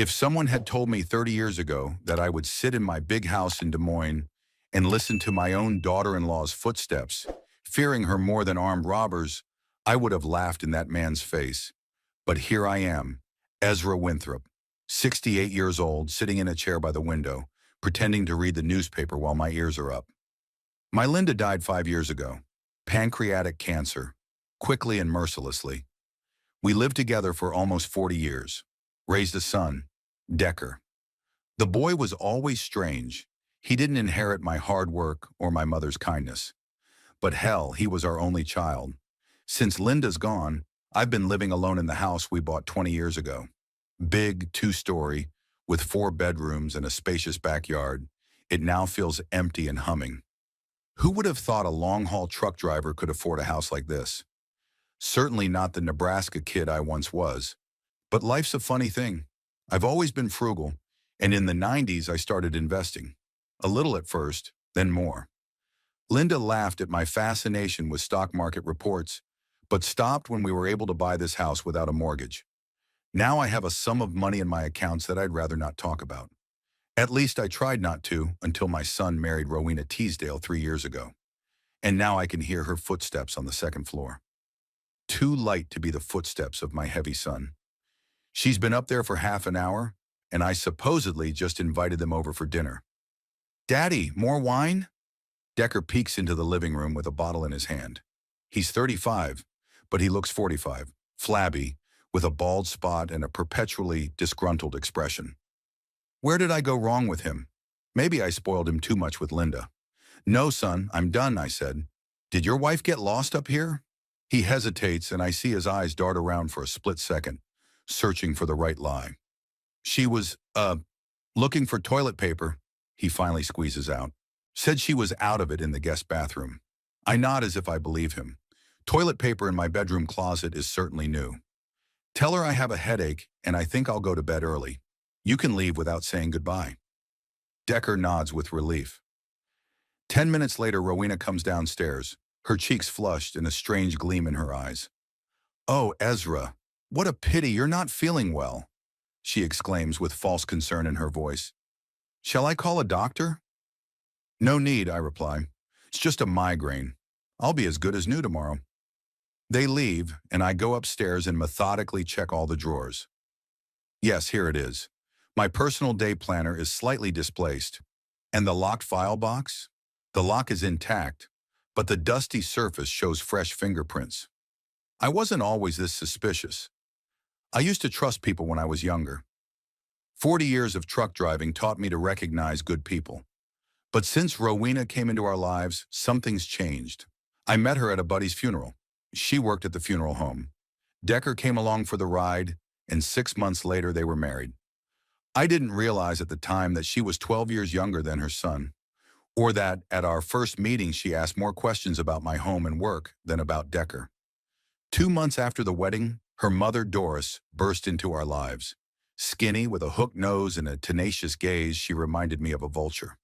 If someone had told me 30 years ago that I would sit in my big house in Des Moines and listen to my own daughter-in-law's footsteps, fearing her more than armed robbers, I would have laughed in that man's face. But here I am, Ezra Winthrop, 68 years old, sitting in a chair by the window, pretending to read the newspaper while my ears are up. My Linda died 5 years ago. Pancreatic cancer, quickly and mercilessly. We lived together for almost 40 years. Raised a son, Decker. The boy was always strange. He didn't inherit my hard work or my mother's kindness. But hell, he was our only child. Since Linda's gone, I've been living alone in the house we bought 20 years ago. Big, two-story, with 4 bedrooms and a spacious backyard. It now feels empty and humming. Who would have thought a long-haul truck driver could afford a house like this? Certainly not the Nebraska kid I once was. But life's a funny thing. I've always been frugal, and in the 90s I started investing. A little at first, then more. Linda laughed at my fascination with stock market reports, but stopped when we were able to buy this house without a mortgage. Now I have a sum of money in my accounts that I'd rather not talk about. At least I tried not to until my son married Rowena Teasdale 3 years ago. And now I can hear her footsteps on the second floor. Too light to be the footsteps of my heavy son. She's been up there for half an hour, and I supposedly just invited them over for dinner. "Daddy, more wine?" Decker peeks into the living room with a bottle in his hand. He's 35, but he looks 45, flabby, with a bald spot and a perpetually disgruntled expression. Where did I go wrong with him? Maybe I spoiled him too much with Linda. "No, son, I'm done," I said. "Did your wife get lost up here?" He hesitates, and I see his eyes dart around for a split second, searching for the right lie. "She was, looking for toilet paper," he finally squeezes out. "Said she was out of it in the guest bathroom." I nod as if I believe him. Toilet paper in my bedroom closet is certainly new. "Tell her I have a headache, and I think I'll go to bed early. You can leave without saying goodbye." Decker nods with relief. 10 minutes later, Rowena comes downstairs, her cheeks flushed and a strange gleam in her eyes. "Oh, Ezra, what a pity you're not feeling well," she exclaims with false concern in her voice. "Shall I call a doctor?" "No need," I reply. "It's just a migraine. I'll be as good as new tomorrow." They leave, and I go upstairs and methodically check all the drawers. Yes, here it is. My personal day planner is slightly displaced. And the locked file box? The lock is intact, but the dusty surface shows fresh fingerprints. I wasn't always this suspicious. I used to trust people when I was younger. 40 years of truck driving taught me to recognize good people. But since Rowena came into our lives, something's changed. I met her at a buddy's funeral. She worked at the funeral home. Decker came along for the ride, and 6 months later they were married. I didn't realize at the time that she was 12 years younger than her son, or that at our first meeting she asked more questions about my home and work than about Decker. 2 months after the wedding, her mother, Doris, burst into our lives. Skinny, with a hooked nose and a tenacious gaze, she reminded me of a vulture.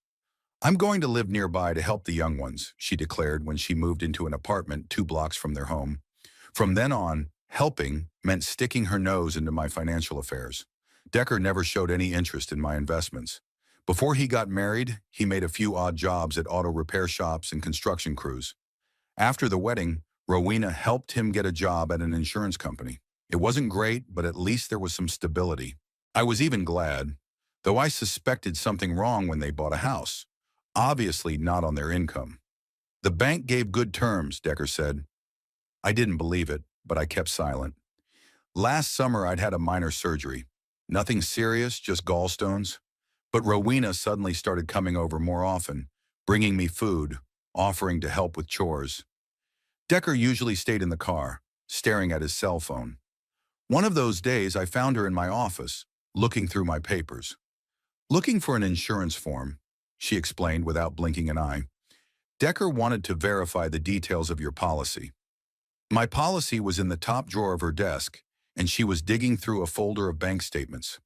"I'm going to live nearby to help the young ones," she declared when she moved into an apartment 2 blocks from their home. From then on, helping meant sticking her nose into my financial affairs. Decker never showed any interest in my investments. Before he got married, he made a few odd jobs at auto repair shops and construction crews. After the wedding, Rowena helped him get a job at an insurance company. It wasn't great, but at least there was some stability. I was even glad, though I suspected something wrong when they bought a house. Obviously not on their income. "The bank gave good terms," Decker said. I didn't believe it, but I kept silent. Last summer I'd had a minor surgery. Nothing serious, just gallstones. But Rowena suddenly started coming over more often, bringing me food, offering to help with chores. Decker usually stayed in the car, staring at his cell phone. One of those days I found her in my office, looking through my papers. "Looking for an insurance form," she explained without blinking an eye. "Decker wanted to verify the details of your policy." My policy was in the top drawer of her desk, and she was digging through a folder of bank statements.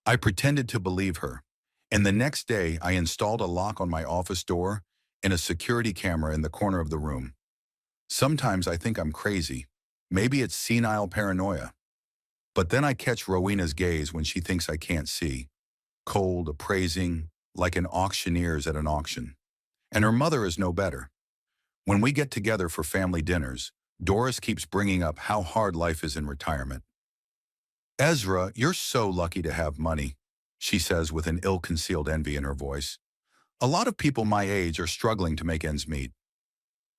I pretended to believe her, and the next day I installed a lock on my office door and a security camera in the corner of the room. Sometimes I think I'm crazy. Maybe it's senile paranoia. But then I catch Rowena's gaze when she thinks I can't see, cold, appraising, like an auctioneer's at an auction. And her mother is no better. When we get together for family dinners, Doris keeps bringing up how hard life is in retirement. "Ezra, you're so lucky to have money," she says with an ill-concealed envy in her voice. "A lot of people my age are struggling to make ends meet."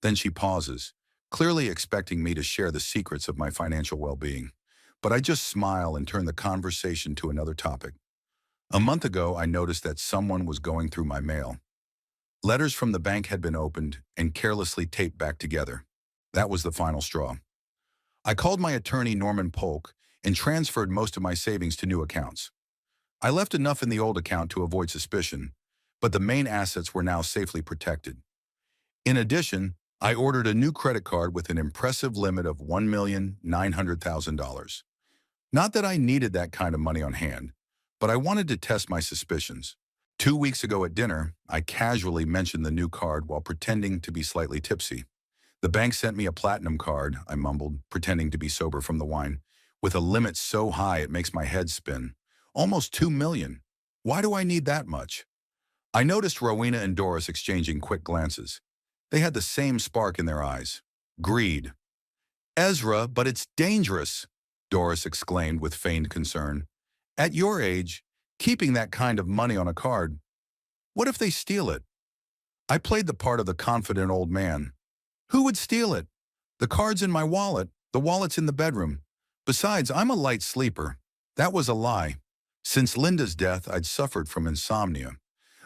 Then she pauses, clearly expecting me to share the secrets of my financial well-being. But I just smile and turn the conversation to another topic. A month ago, I noticed that someone was going through my mail. Letters from the bank had been opened and carelessly taped back together. That was the final straw. I called my attorney, Norman Polk, and transferred most of my savings to new accounts. I left enough in the old account to avoid suspicion, but the main assets were now safely protected. In addition, I ordered a new credit card with an impressive limit of $1,900,000. Not that I needed that kind of money on hand, but I wanted to test my suspicions. 2 weeks ago at dinner, I casually mentioned the new card while pretending to be slightly tipsy. "The bank sent me a platinum card," I mumbled, pretending to be sober from the wine, "with a limit so high it makes my head spin. Almost 2 million. Why do I need that much?" I noticed Rowena and Doris exchanging quick glances. They had the same spark in their eyes. Greed. "Ezra, but it's dangerous," Doris exclaimed with feigned concern. "At your age, keeping that kind of money on a card, what if they steal it?" I played the part of the confident old man. "Who would steal it? The card's in my wallet. The wallet's in the bedroom. Besides, I'm a light sleeper." That was a lie. Since Linda's death, I'd suffered from insomnia.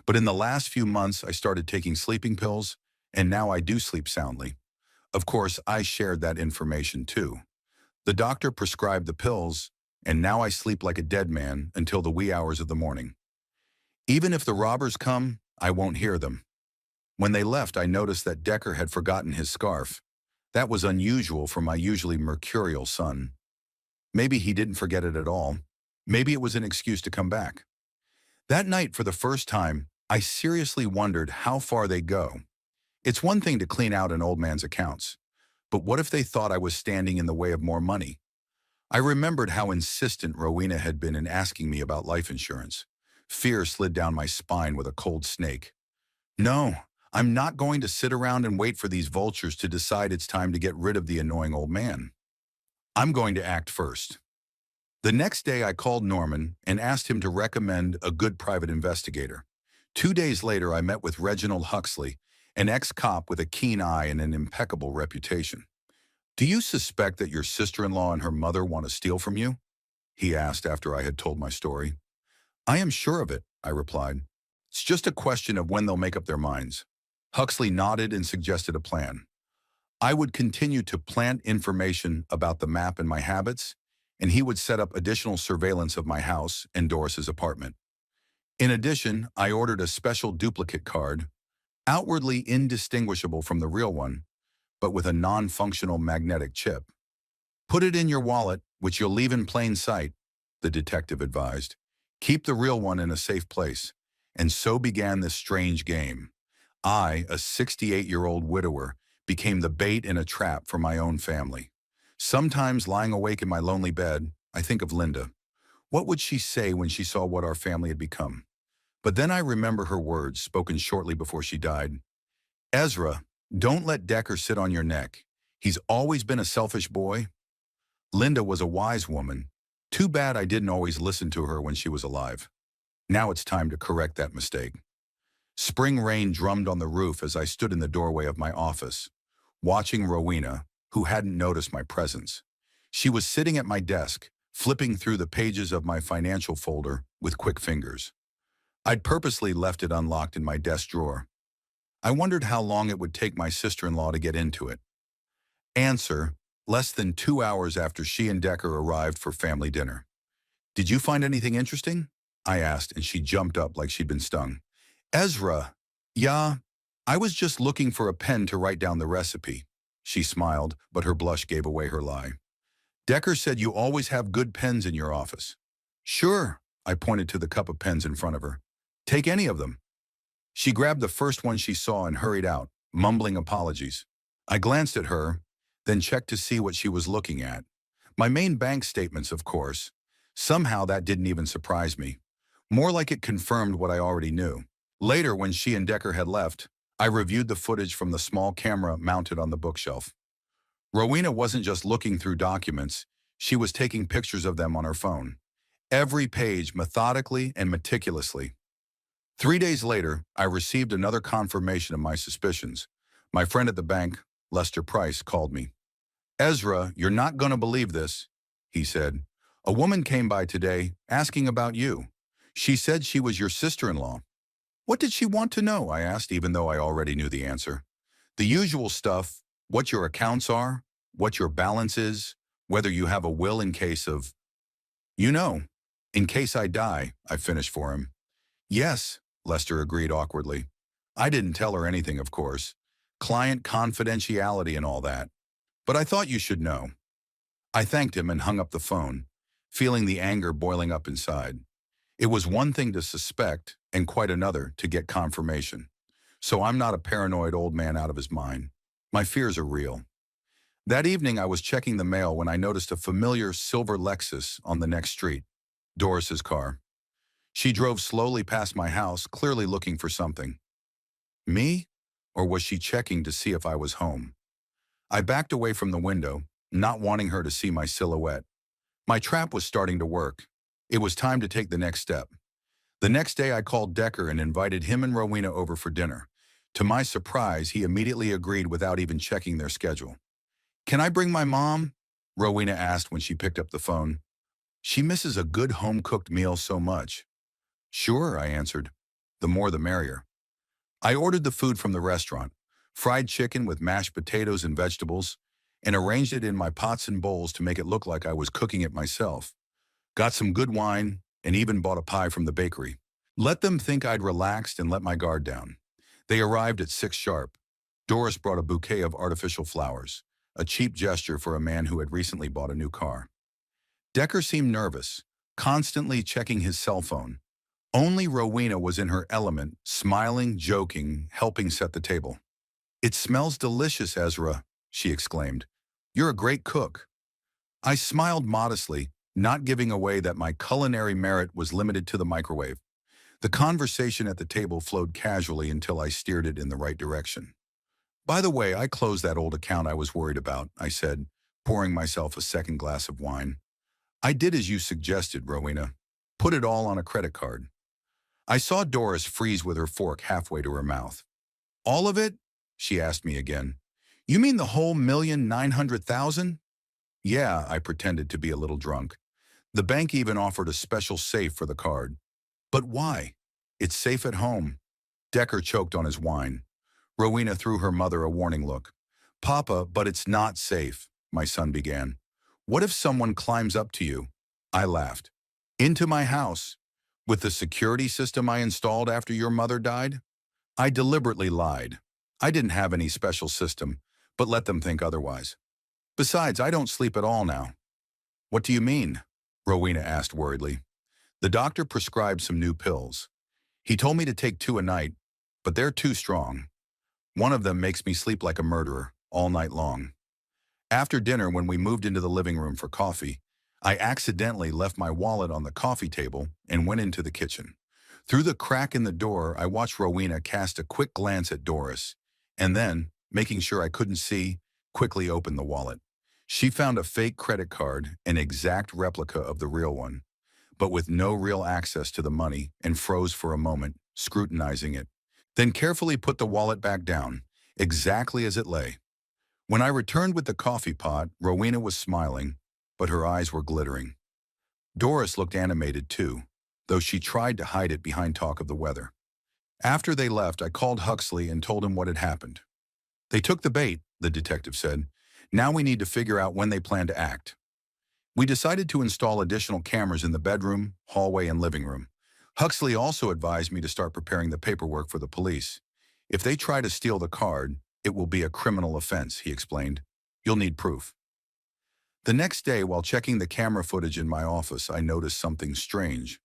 But in the last few months, I started taking sleeping pills, and now I do sleep soundly. Of course, I shared that information too. The doctor prescribed the pills, and now I sleep like a dead man until the wee hours of the morning. Even if the robbers come, I won't hear them. When they left, I noticed that Decker had forgotten his scarf. That was unusual for my usually mercurial son. Maybe he didn't forget it at all. Maybe it was an excuse to come back. That night, for the first time, I seriously wondered how far they'd go. It's one thing to clean out an old man's accounts, but what if they thought I was standing in the way of more money? I remembered how insistent Rowena had been in asking me about life insurance. Fear slid down my spine with a cold snake. No, I'm not going to sit around and wait for these vultures to decide it's time to get rid of the annoying old man. I'm going to act first. The next day, I called Norman and asked him to recommend a good private investigator. 2 days later, I met with Reginald Huxley, an ex-cop with a keen eye and an impeccable reputation. "Do you suspect that your sister-in-law and her mother want to steal from you?" he asked after I had told my story. "I am sure of it," I replied. "It's just a question of when they'll make up their minds." Huxley nodded and suggested a plan. I would continue to plant information about the map and my habits, and he would set up additional surveillance of my house and Doris's apartment. In addition, I ordered a special duplicate card, outwardly indistinguishable from the real one, but with a non-functional magnetic chip. "Put it in your wallet, which you'll leave in plain sight," the detective advised. "Keep the real one in a safe place." And so began this strange game. I, a 68-year-old widower, became the bait in a trap for my own family. Sometimes, lying awake in my lonely bed, I think of Linda. What would she say when she saw what our family had become? But then I remember her words, spoken shortly before she died. "Ezra, don't let Decker sit on your neck. He's always been a selfish boy." Linda was a wise woman. Too bad I didn't always listen to her when she was alive. Now it's time to correct that mistake. Spring rain drummed on the roof as I stood in the doorway of my office, watching Rowena, who hadn't noticed my presence. She was sitting at my desk, flipping through the pages of my financial folder with quick fingers. I'd purposely left it unlocked in my desk drawer. I wondered how long it would take my sister-in-law to get into it. Answer: less than 2 hours after she and Decker arrived for family dinner. "Did you find anything interesting?" I asked, and she jumped up like she'd been stung. "Ezra, yeah, I was just looking for a pen to write down the recipe." She smiled, but her blush gave away her lie. "Decker said you always have good pens in your office." "Sure," I pointed to the cup of pens in front of her. "Take any of them." She grabbed the first one she saw and hurried out, mumbling apologies. I glanced at her, then checked to see what she was looking at. My main bank statements, of course. Somehow that didn't even surprise me. More like it confirmed what I already knew. Later, when she and Decker had left, I reviewed the footage from the small camera mounted on the bookshelf. Rowena wasn't just looking through documents, she was taking pictures of them on her phone. Every page methodically and meticulously. 3 days later, I received another confirmation of my suspicions. My friend at the bank, Lester Price, called me. "Ezra, you're not going to believe this," he said. "A woman came by today asking about you. She said she was your sister-in-law." "What did she want to know?" I asked, even though I already knew the answer. "The usual stuff, what your accounts are, what your balance is, whether you have a will in case of, you know, in case I die," I finished for him. "Yes," Lester agreed awkwardly. "I didn't tell her anything, of course. Client confidentiality and all that. But I thought you should know." I thanked him and hung up the phone, feeling the anger boiling up inside. It was one thing to suspect, and quite another to get confirmation. So I'm not a paranoid old man out of his mind. My fears are real. That evening I was checking the mail when I noticed a familiar silver Lexus on the next street, Doris's car. She drove slowly past my house, clearly looking for something. Me? Or was she checking to see if I was home? I backed away from the window, not wanting her to see my silhouette. My trap was starting to work. It was time to take the next step. The next day I called Decker and invited him and Rowena over for dinner. To my surprise, he immediately agreed without even checking their schedule. "Can I bring my mom?" Rowena asked when she picked up the phone. "She misses a good home-cooked meal so much." "Sure," I answered. "The more the merrier." I ordered the food from the restaurant, fried chicken with mashed potatoes and vegetables, and arranged it in my pots and bowls to make it look like I was cooking it myself. Got some good wine, and even bought a pie from the bakery. Let them think I'd relaxed and let my guard down. They arrived at 6 sharp. Doris brought a bouquet of artificial flowers, a cheap gesture for a man who had recently bought a new car. Decker seemed nervous, constantly checking his cell phone. Only Rowena was in her element, smiling, joking, helping set the table. "It smells delicious, Ezra," she exclaimed. "You're a great cook." I smiled modestly, not giving away that my culinary merit was limited to the microwave. The conversation at the table flowed casually until I steered it in the right direction. "By the way, I closed that old account I was worried about," I said, pouring myself a second glass of wine. "I did as you suggested, Rowena. Put it all on a credit card." I saw Doris freeze with her fork halfway to her mouth. "All of it?" she asked me again. "You mean the whole 1,900,000? "Yeah," I pretended to be a little drunk. "The bank even offered a special safe for the card." "But why? It's safe at home." Decker choked on his wine. Rowena threw her mother a warning look. "Papa, but it's not safe," my son began. "What if someone climbs up to you?" I laughed. "Into my house? With the security system I installed after your mother died?" I deliberately lied. I didn't have any special system, but let them think otherwise. "Besides, I don't sleep at all now." "What do you mean?" Rowena asked worriedly. "The doctor prescribed some new pills. He told me to take 2 a night, but they're too strong. One of them makes me sleep like a murderer, all night long." After dinner, when we moved into the living room for coffee, I accidentally left my wallet on the coffee table and went into the kitchen. Through the crack in the door, I watched Rowena cast a quick glance at Doris, and then, making sure I couldn't see, quickly opened the wallet. She found a fake credit card, an exact replica of the real one, but with no real access to the money, and froze for a moment, scrutinizing it. Then carefully put the wallet back down, exactly as it lay. When I returned with the coffee pot, Rowena was smiling, but her eyes were glittering. Doris looked animated too, though she tried to hide it behind talk of the weather. After they left, I called Huxley and told him what had happened. "They took the bait," the detective said. "Now we need to figure out when they plan to act." We decided to install additional cameras in the bedroom, hallway, and living room. Huxley also advised me to start preparing the paperwork for the police. "If they try to steal the card, it will be a criminal offense," he explained. "You'll need proof." The next day, while checking the camera footage in my office, I noticed something strange.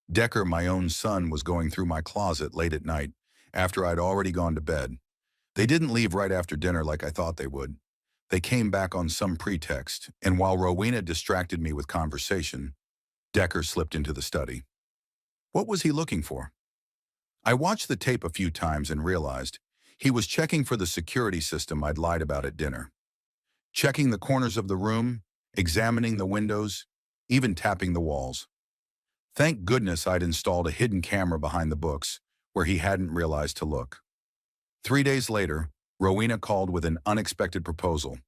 Decker, my own son, was going through my closet late at night, after I'd already gone to bed. They didn't leave right after dinner like I thought they would. They came back on some pretext, and while Rowena distracted me with conversation, Decker slipped into the study. What was he looking for? I watched the tape a few times and realized he was checking for the security system I'd lied about at dinner. Checking the corners of the room, examining the windows, even tapping the walls. Thank goodness I'd installed a hidden camera behind the books where he hadn't realized to look. 3 days later, Rowena called with an unexpected proposal.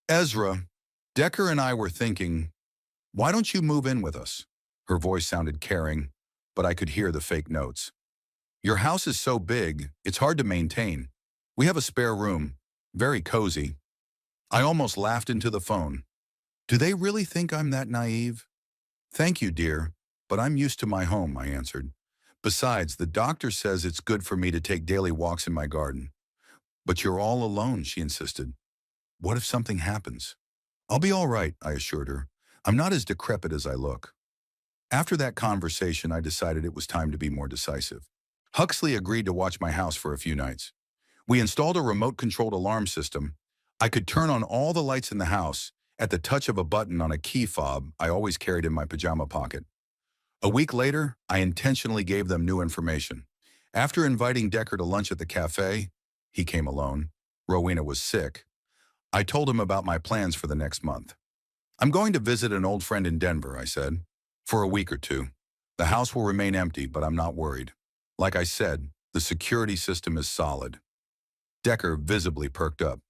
Ezra, Decker and I were thinking, why don't you move in with us? Her voice sounded caring, but I could hear the fake notes. Your house is so big, it's hard to maintain. We have a spare room, very cozy. I almost laughed into the phone. Do they really think I'm that naive? Thank you, dear, but I'm used to my home, I answered. Besides, the doctor says it's good for me to take daily walks in my garden. But you're all alone, she insisted. What if something happens? I'll be all right, I assured her. I'm not as decrepit as I look. After that conversation, I decided it was time to be more decisive. Huxley agreed to watch my house for a few nights. We installed a remote-controlled alarm system. I could turn on all the lights in the house at the touch of a button on a key fob I always carried in my pajama pocket. A week later, I intentionally gave them new information. After inviting Decker to lunch at the cafe, he came alone. Rowena was sick. I told him about my plans for the next month. I'm going to visit an old friend in Denver, I said, for a week or two. The house will remain empty, but I'm not worried. Like I said, the security system is solid. Decker visibly perked up.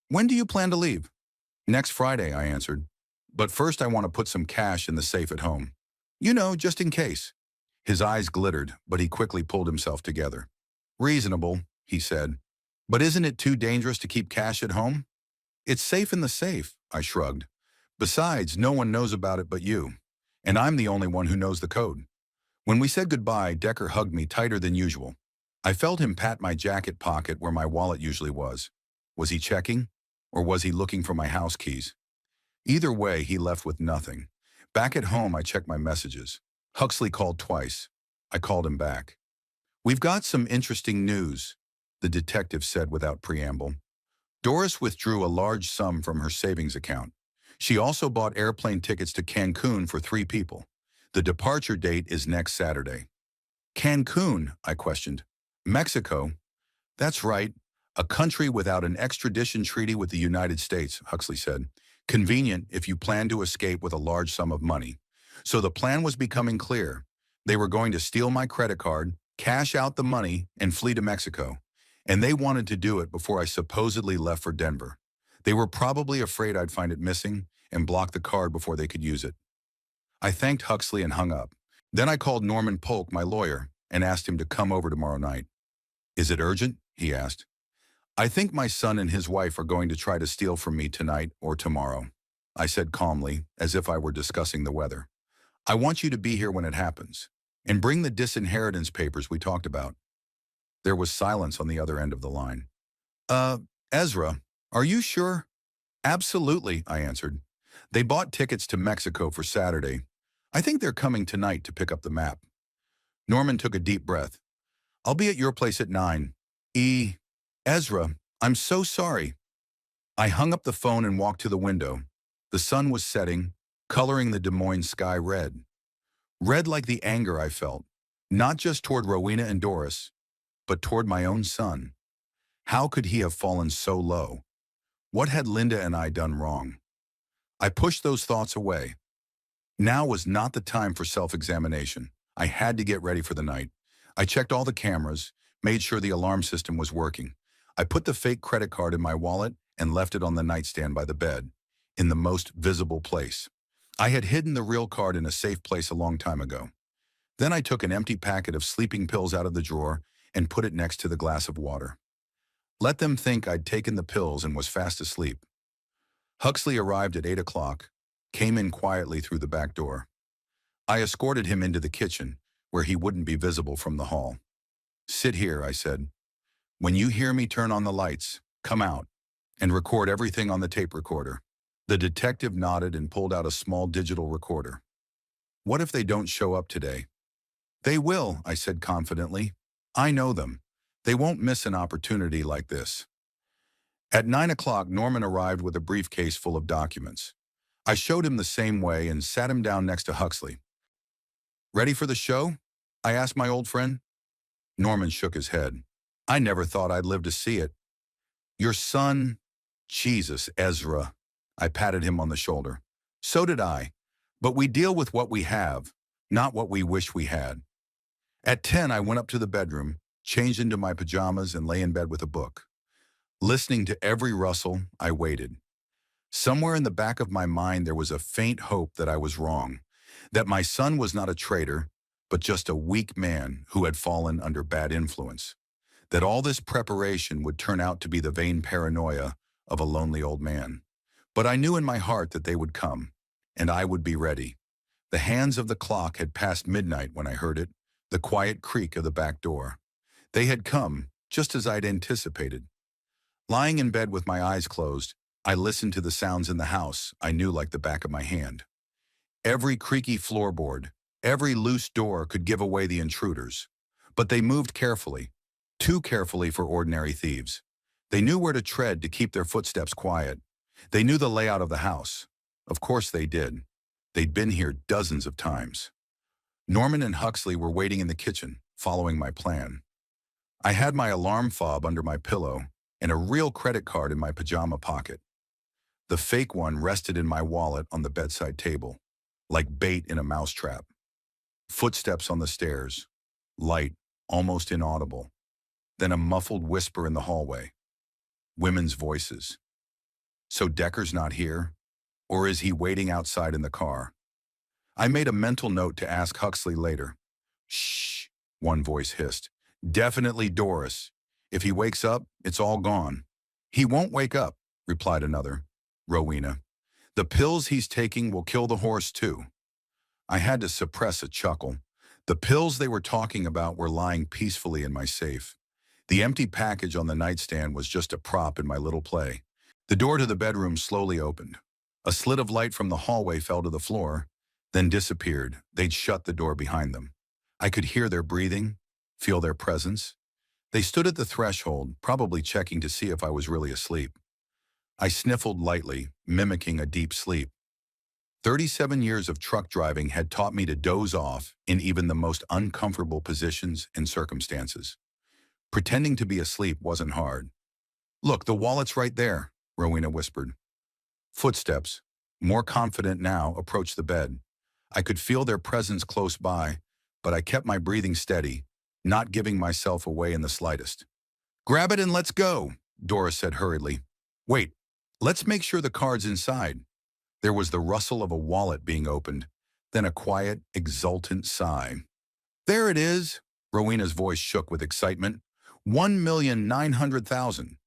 When do you plan to leave? Next Friday, I answered. But first I want to put some cash in the safe at home. You know, just in case. His eyes glittered, but he quickly pulled himself together. Reasonable, he said. But isn't it too dangerous to keep cash at home? It's safe in the safe, I shrugged. Besides, no one knows about it but you. And I'm the only one who knows the code. When we said goodbye, Decker hugged me tighter than usual. I felt him pat my jacket pocket where my wallet usually was. Was he checking? Or was he looking for my house keys? Either way, he left with nothing. Back at home, I checked my messages. Huxley called twice. I called him back. We've got some interesting news, the detective said without preamble. Doris withdrew a large sum from her savings account. She also bought airplane tickets to Cancun for 3 people. The departure date is next Saturday. Cancun, I questioned. Mexico? That's right. A country without an extradition treaty with the United States, Huxley said. Convenient if you plan to escape with a large sum of money. So the plan was becoming clear. They were going to steal my credit card, cash out the money, and flee to Mexico. And they wanted to do it before I supposedly left for Denver. They were probably afraid I'd find it missing and block the card before they could use it. I thanked Huxley and hung up. Then I called Norman Polk, my lawyer, and asked him to come over tomorrow night. Is it urgent? He asked. I think my son and his wife are going to try to steal from me tonight or tomorrow, I said calmly, as if I were discussing the weather. I want you to be here when it happens, and bring the disinheritance papers we talked about. There was silence on the other end of the line. Ezra, are you sure? Absolutely, I answered. They bought tickets to Mexico for Saturday. I think they're coming tonight to pick up the map. Norman took a deep breath. I'll be at your place at 9. Ezra, I'm so sorry. I hung up the phone and walked to the window. The sun was setting, coloring the Des Moines sky red. Red like the anger I felt, not just toward Rowena and Doris, but toward my own son. How could he have fallen so low? What had Linda and I done wrong? I pushed those thoughts away. Now was not the time for self-examination. I had to get ready for the night. I checked all the cameras, made sure the alarm system was working. I put the fake credit card in my wallet and left it on the nightstand by the bed, in the most visible place. I had hidden the real card in a safe place a long time ago. Then I took an empty packet of sleeping pills out of the drawer and put it next to the glass of water. Let them think I'd taken the pills and was fast asleep. Huxley arrived at 8 o'clock, came in quietly through the back door. I escorted him into the kitchen, where he wouldn't be visible from the hall. Sit here, I said. When you hear me turn on the lights, come out and record everything on the tape recorder. The detective nodded and pulled out a small digital recorder. What if they don't show up today? They will, I said confidently. I know them. They won't miss an opportunity like this. At 9 o'clock, Norman arrived with a briefcase full of documents. I showed him the same way and sat him down next to Huxley. "Ready for the show?" I asked my old friend. Norman shook his head. "I never thought I'd live to see it." "Your son, Jesus, Ezra." I patted him on the shoulder. "So did I. But we deal with what we have, not what we wish we had." At 10, I went up to the bedroom, changed into my pajamas, and lay in bed with a book. Listening to every rustle, I waited. Somewhere in the back of my mind there was a faint hope that I was wrong, that my son was not a traitor, but just a weak man who had fallen under bad influence, that all this preparation would turn out to be the vain paranoia of a lonely old man. But I knew in my heart that they would come, and I would be ready. The hands of the clock had passed midnight when I heard it, the quiet creak of the back door. They had come, just as I'd anticipated. Lying in bed with my eyes closed, I listened to the sounds in the house I knew like the back of my hand. Every creaky floorboard, every loose door could give away the intruders. But they moved carefully, too carefully for ordinary thieves. They knew where to tread to keep their footsteps quiet. They knew the layout of the house. Of course they did. They'd been here dozens of times. Norman and Huxley were waiting in the kitchen, following my plan. I had my alarm fob under my pillow and a real credit card in my pajama pocket. The fake one rested in my wallet on the bedside table, like bait in a mousetrap. Footsteps on the stairs, light, almost inaudible. Then a muffled whisper in the hallway. Women's voices. "So Decker's not here? Or is he waiting outside in the car?" I made a mental note to ask Huxley later. "Shh," one voice hissed. "Definitely Doris. If he wakes up, it's all gone." "He won't wake up," replied another, Rowena. "The pills he's taking will kill the horse too." I had to suppress a chuckle. The pills they were talking about were lying peacefully in my safe. The empty package on the nightstand was just a prop in my little play. The door to the bedroom slowly opened. A slit of light from the hallway fell to the floor, then disappeared. They'd shut the door behind them. I could hear their breathing, feel their presence. They stood at the threshold, probably checking to see if I was really asleep. I sniffled lightly, mimicking a deep sleep. 37 years of truck driving had taught me to doze off in even the most uncomfortable positions and circumstances. Pretending to be asleep wasn't hard. "Look, the wallet's right there," Rowena whispered. Footsteps, more confident now, approached the bed. I could feel their presence close by, but I kept my breathing steady, not giving myself away in the slightest. "Grab it and let's go," Doris said hurriedly. "Wait, let's make sure the card's inside." There was the rustle of a wallet being opened, then a quiet, exultant sigh. "There it is," Rowena's voice shook with excitement. 1,900,000.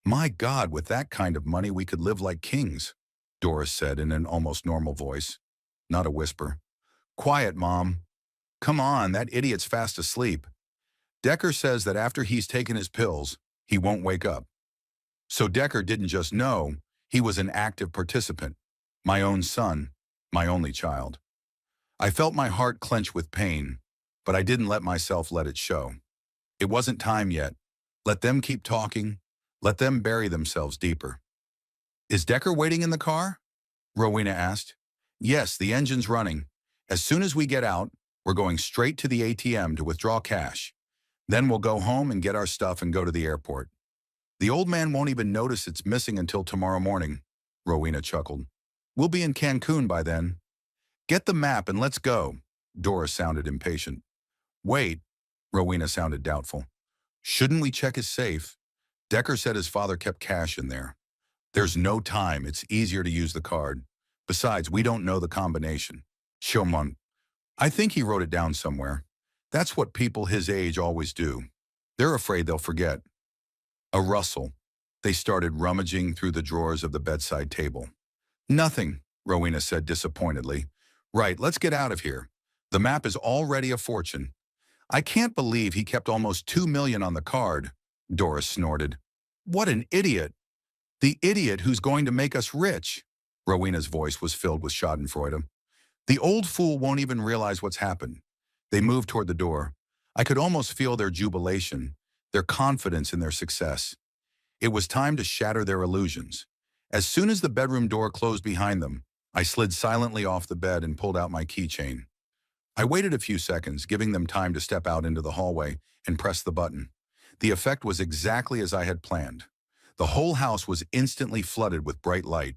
"My God, with that kind of money we could live like kings," Doris said in an almost normal voice, not a whisper. "Quiet, Mom. Come on, that idiot's fast asleep. Decker says that after he's taken his pills, he won't wake up." So Decker didn't just know, he was an active participant. My own son, my only child. I felt my heart clench with pain, but I didn't let myself let it show. It wasn't time yet. Let them keep talking. Let them bury themselves deeper. "Is Decker waiting in the car?" Rowena asked. "Yes, the engine's running. As soon as we get out, we're going straight to the ATM to withdraw cash. Then we'll go home and get our stuff and go to the airport. The old man won't even notice it's missing until tomorrow morning," Rowena chuckled. "We'll be in Cancun by then." "Get the map and let's go." Doris sounded impatient. "Wait," Rowena sounded doubtful. "Shouldn't we check his safe? Decker said his father kept cash in there." "There's no time. It's easier to use the card. Besides, we don't know the combination." "Shomon. I think he wrote it down somewhere. That's what people his age always do. They're afraid they'll forget." A rustle. They started rummaging through the drawers of the bedside table. "Nothing," Rowena said disappointedly. "Right, let's get out of here. The map is already a fortune." "I can't believe he kept almost 2 million on the card," Doris snorted. "What an idiot. The idiot who's going to make us rich." Rowena's voice was filled with schadenfreude. "The old fool won't even realize what's happened." They moved toward the door. I could almost feel their jubilation, their confidence in their success. It was time to shatter their illusions. As soon as the bedroom door closed behind them, I slid silently off the bed and pulled out my keychain. I waited a few seconds, giving them time to step out into the hallway and press the button. The effect was exactly as I had planned. The whole house was instantly flooded with bright light.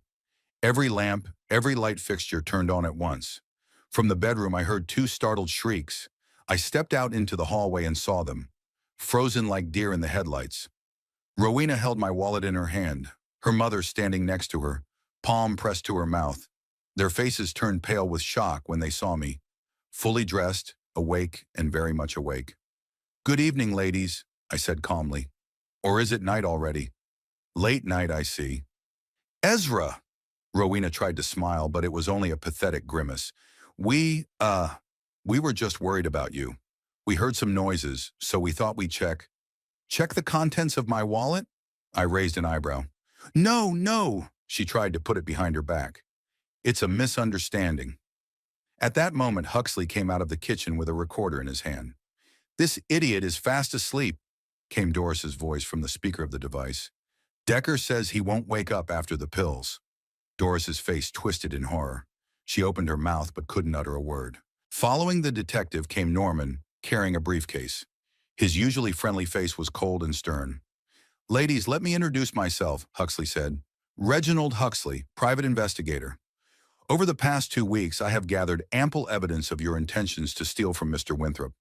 Every lamp, every light fixture turned on at once. From the bedroom, I heard two startled shrieks. I stepped out into the hallway and saw them, frozen like deer in the headlights. Rowena held my wallet in her hand, her mother standing next to her, palm pressed to her mouth. Their faces turned pale with shock when they saw me, fully dressed, awake, and very much awake. "Good evening, ladies," I said calmly. "Or is it night already?" "Late night, I see." "Ezra!" Rowena tried to smile, but it was only a pathetic grimace. We were just worried about you. We heard some noises, so we thought we'd check." "Check the contents of my wallet?" I raised an eyebrow. "No, no," she tried to put it behind her back. "It's a misunderstanding." At that moment, Huxley came out of the kitchen with a recorder in his hand. "This idiot is fast asleep," came Doris's voice from the speaker of the device. "Decker says he won't wake up after the pills." Doris's face twisted in horror. She opened her mouth but couldn't utter a word. Following the detective came Norman, carrying a briefcase. His usually friendly face was cold and stern. "Ladies, let me introduce myself," Huxley said. "Reginald Huxley, private investigator. Over the past 2 weeks, I have gathered ample evidence of your intentions to steal from Mr. Winthrop."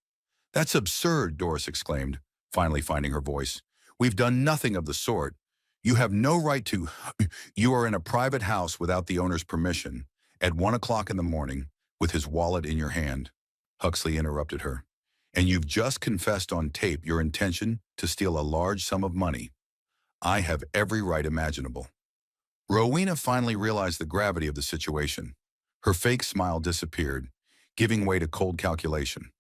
"That's absurd," Doris exclaimed, finally finding her voice. "We've done nothing of the sort. You have no right to. You are in a private house without the owner's permission, at 1 o'clock in the morning, with his wallet in your hand." Huxley interrupted her. "And you've just confessed on tape your intention to steal a large sum of money. I have every right imaginable." Rowena finally realized the gravity of the situation. Her fake smile disappeared, giving way to cold calculation.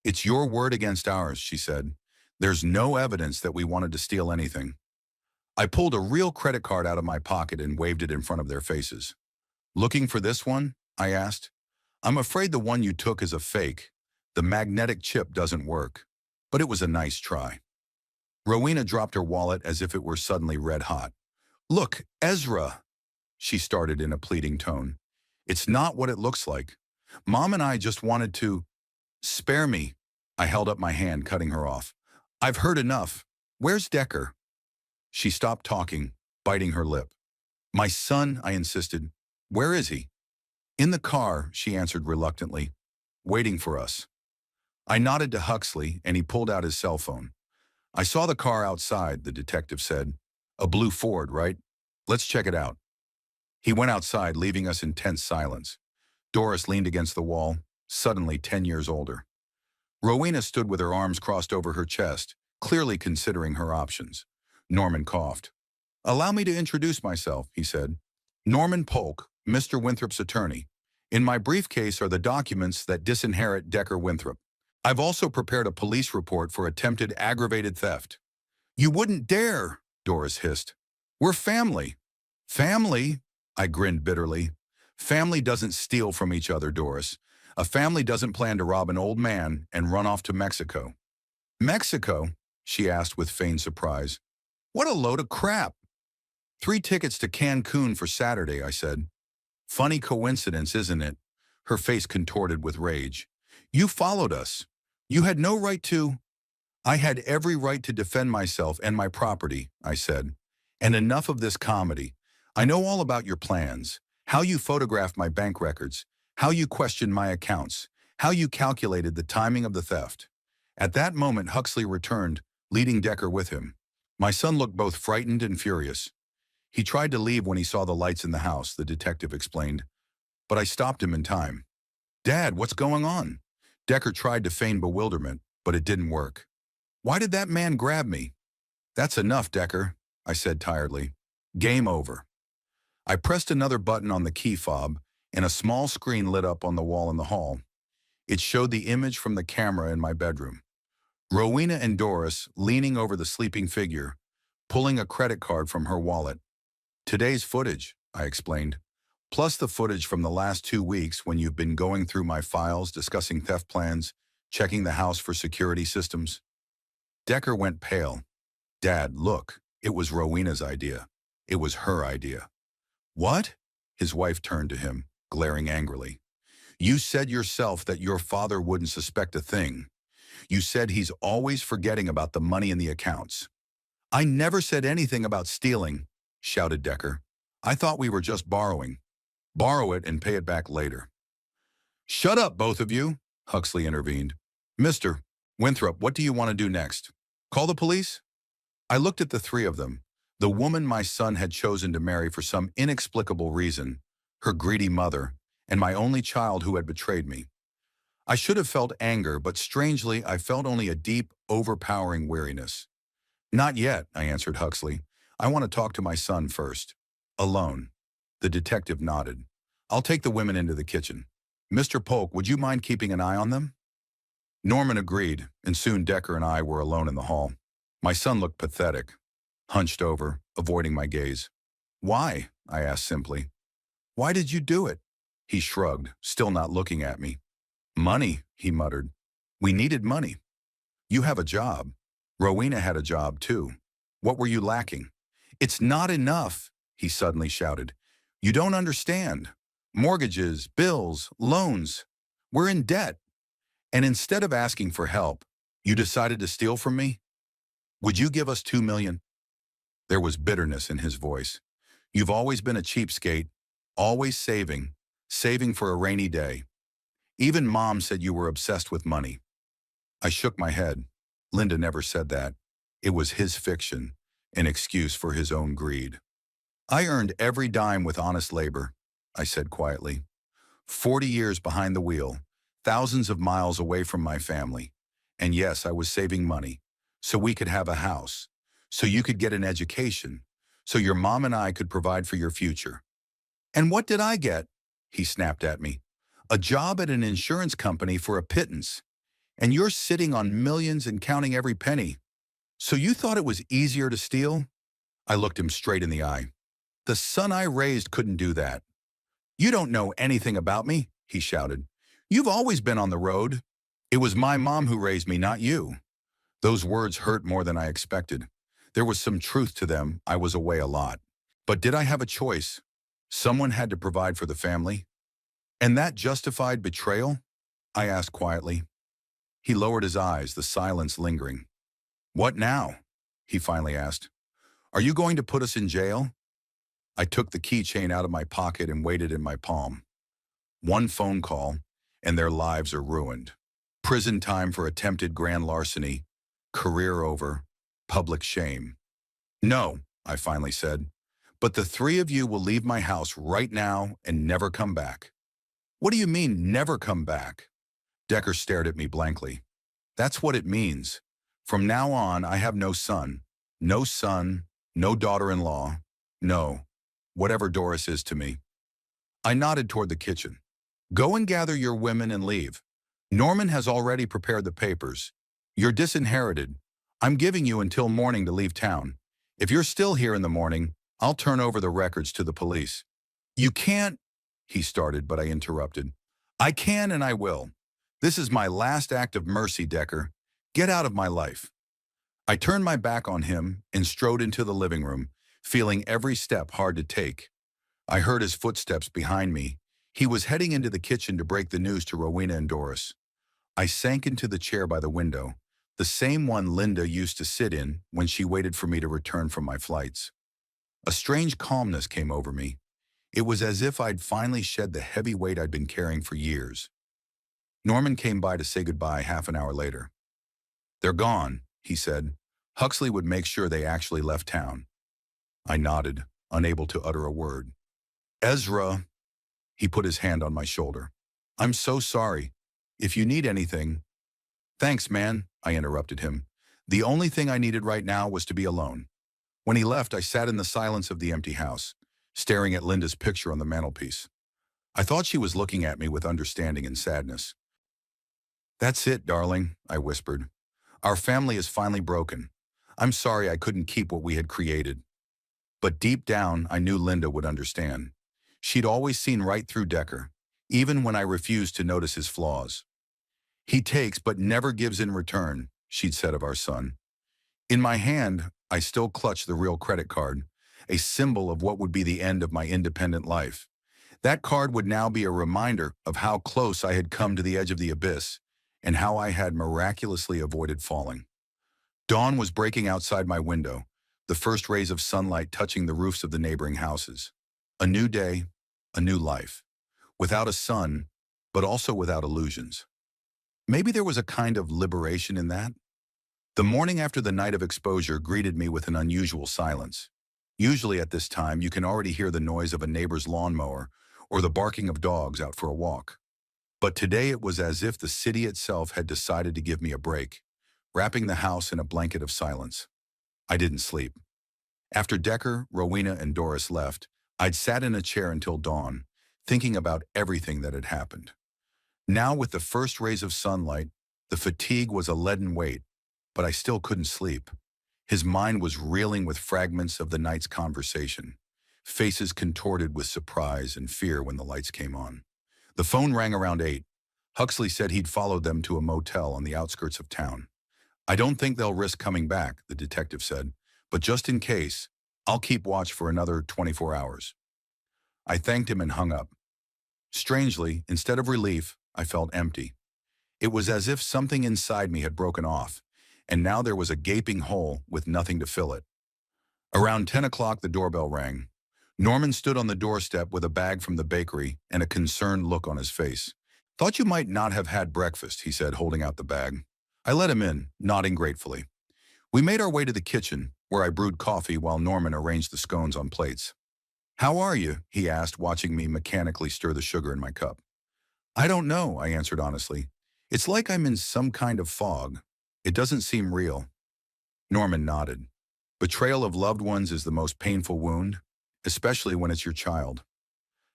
"It's your word against ours," she said. "There's no evidence that we wanted to steal anything." I pulled a real credit card out of my pocket and waved it in front of their faces. "Looking for this one?" I asked. "I'm afraid the one you took is a fake. The magnetic chip doesn't work." But it was a nice try. Rowena dropped her wallet as if it were suddenly red hot. "Look, Ezra," she started in a pleading tone. "It's not what it looks like. Mom and I just wanted to—" "Spare me." I held up my hand, cutting her off. "I've heard enough. Where's Decker?" She stopped talking, biting her lip. "My son," I insisted. "Where is he?" "In the car," she answered reluctantly. "Waiting for us." I nodded to Huxley, and he pulled out his cell phone. "I saw the car outside," the detective said. "A blue Ford, right? Let's check it out." He went outside, leaving us in tense silence. Doris leaned against the wall, suddenly 10 years older. Rowena stood with her arms crossed over her chest, clearly considering her options. Norman coughed. "Allow me to introduce myself," he said. "Norman Polk, Mr. Winthrop's attorney. In my briefcase are the documents that disinherit Decker Winthrop. I've also prepared a police report for attempted aggravated theft." "You wouldn't dare," Doris hissed. "We're family." "Family?" I grinned bitterly. "Family doesn't steal from each other, Doris. A family doesn't plan to rob an old man and run off to Mexico." "Mexico?" she asked with feigned surprise. "What a load of crap." "3 tickets to Cancun for Saturday," I said. "Funny coincidence, isn't it?" Her face contorted with rage. "You followed us. You had no right to—" "I had every right to defend myself and my property," I said. "And enough of this comedy. I know all about your plans, how you photographed my bank records, how you questioned my accounts, how you calculated the timing of the theft." At that moment, Huxley returned, leading Decker with him. My son looked both frightened and furious. "He tried to leave when he saw the lights in the house," the detective explained. "But I stopped him in time." "Dad, what's going on?" Decker tried to feign bewilderment, but it didn't work. "Why did that man grab me?" "That's enough, Decker," I said tiredly. "Game over." I pressed another button on the key fob, and a small screen lit up on the wall in the hall. It showed the image from the camera in my bedroom. Rowena and Doris leaning over the sleeping figure, pulling a credit card from her wallet. "Today's footage," I explained, "plus the footage from the last 2 weeks when you've been going through my files, discussing theft plans, checking the house for security systems." Decker went pale. "Dad, look." It was Rowena's idea. It was her idea. What? His wife turned to him, glaring angrily. You said yourself that your father wouldn't suspect a thing. You said he's always forgetting about the money in the accounts. I never said anything about stealing, shouted Decker. I thought we were just borrowing. Borrow it and pay it back later. Shut up, both of you, Huxley intervened. Mr. Winthrop, what do you want to do next? Call the police? I looked at the three of them, the woman my son had chosen to marry for some inexplicable reason, her greedy mother, and my only child who had betrayed me. I should have felt anger, but strangely, I felt only a deep, overpowering weariness. Not yet, I answered Huxley. I want to talk to my son first. Alone. The detective nodded. I'll take the women into the kitchen. Mr. Polk, would you mind keeping an eye on them? Norman agreed, and soon Decker and I were alone in the hall. My son looked pathetic, hunched over, avoiding my gaze. Why? I asked simply. Why did you do it? He shrugged, still not looking at me. Money, he muttered. We needed money. You have a job. Rowena had a job too. What were you lacking? It's not enough, he suddenly shouted. You don't understand. Mortgages, bills, loans. We're in debt. And instead of asking for help, you decided to steal from me? Would you give us $2 million? There was bitterness in his voice. You've always been a cheapskate, always saving for a rainy day. Even Mom said you were obsessed with money. I shook my head. Linda never said that. It was his fiction, an excuse for his own greed. I earned every dime with honest labor, I said quietly. 40 years behind the wheel, thousands of miles away from my family. And yes, I was saving money, so we could have a house, so you could get an education, so your mom and I could provide for your future. And what did I get? He snapped at me. A job at an insurance company for a pittance. And you're sitting on millions and counting every penny. So you thought it was easier to steal? I looked him straight in the eye. The son I raised couldn't do that. You don't know anything about me, he shouted. You've always been on the road. It was my mom who raised me, not you. Those words hurt more than I expected. There was some truth to them. I was away a lot. But did I have a choice? Someone had to provide for the family. And that justified betrayal? I asked quietly. He lowered his eyes, the silence lingering. What now? He finally asked. Are you going to put us in jail? I took the keychain out of my pocket and weighed it in my palm. One phone call, and their lives are ruined. Prison time for attempted grand larceny, career over, public shame. No, I finally said, but the three of you will leave my house right now and never come back. What do you mean, never come back? Decker stared at me blankly. That's what it means. From now on, I have no son, no daughter-in-law, no, whatever Doris is to me. I nodded toward the kitchen. Go and gather your women and leave. Norman has already prepared the papers. You're disinherited. I'm giving you until morning to leave town. If you're still here in the morning, I'll turn over the records to the police. You can't, he started, but I interrupted. I can and I will. This is my last act of mercy, Decker. Get out of my life. I turned my back on him and strode into the living room, feeling every step hard to take. I heard his footsteps behind me. He was heading into the kitchen to break the news to Rowena and Doris. I sank into the chair by the window, the same one Linda used to sit in when she waited for me to return from my flights. A strange calmness came over me. It was as if I'd finally shed the heavy weight I'd been carrying for years. Norman came by to say goodbye half an hour later. They're gone, he said. Huxley would make sure they actually left town. I nodded, unable to utter a word. Ezra, he put his hand on my shoulder. I'm so sorry. If you need anything. Thanks, man, I interrupted him. The only thing I needed right now was to be alone. When he left, I sat in the silence of the empty house, staring at Linda's picture on the mantelpiece. I thought she was looking at me with understanding and sadness. That's it, darling, I whispered. Our family is finally broken. I'm sorry I couldn't keep what we had created. But deep down, I knew Linda would understand. She'd always seen right through Decker, even when I refused to notice his flaws. He takes but never gives in return, she'd said of our son. In my hand, I still clutched the real credit card, a symbol of what would be the end of my independent life. That card would now be a reminder of how close I had come to the edge of the abyss and how I had miraculously avoided falling. Dawn was breaking outside my window, the first rays of sunlight touching the roofs of the neighboring houses. A new day, a new life. Without a sun, but also without illusions. Maybe there was a kind of liberation in that? The morning after the night of exposure greeted me with an unusual silence. Usually at this time, you can already hear the noise of a neighbor's lawnmower or the barking of dogs out for a walk. But today it was as if the city itself had decided to give me a break, wrapping the house in a blanket of silence. I didn't sleep. After Decker, Rowena, and Doris left, I'd sat in a chair until dawn, thinking about everything that had happened. Now with the first rays of sunlight, the fatigue was a leaden weight, but I still couldn't sleep. His mind was reeling with fragments of the night's conversation, faces contorted with surprise and fear when the lights came on. The phone rang around 8. Huxley said he'd followed them to a motel on the outskirts of town. I don't think they'll risk coming back, the detective said, but just in case, I'll keep watch for another 24 hours. I thanked him and hung up. Strangely, instead of relief, I felt empty. It was as if something inside me had broken off, and now there was a gaping hole with nothing to fill it. Around 10 o'clock, the doorbell rang. Norman stood on the doorstep with a bag from the bakery and a concerned look on his face. "Thought you might not have had breakfast," he said, holding out the bag. I let him in, nodding gratefully. We made our way to the kitchen, where I brewed coffee while Norman arranged the scones on plates. "How are you?" he asked, watching me mechanically stir the sugar in my cup. "I don't know," I answered honestly. "It's like I'm in some kind of fog. It doesn't seem real." Norman nodded. Betrayal of loved ones is the most painful wound, especially when it's your child.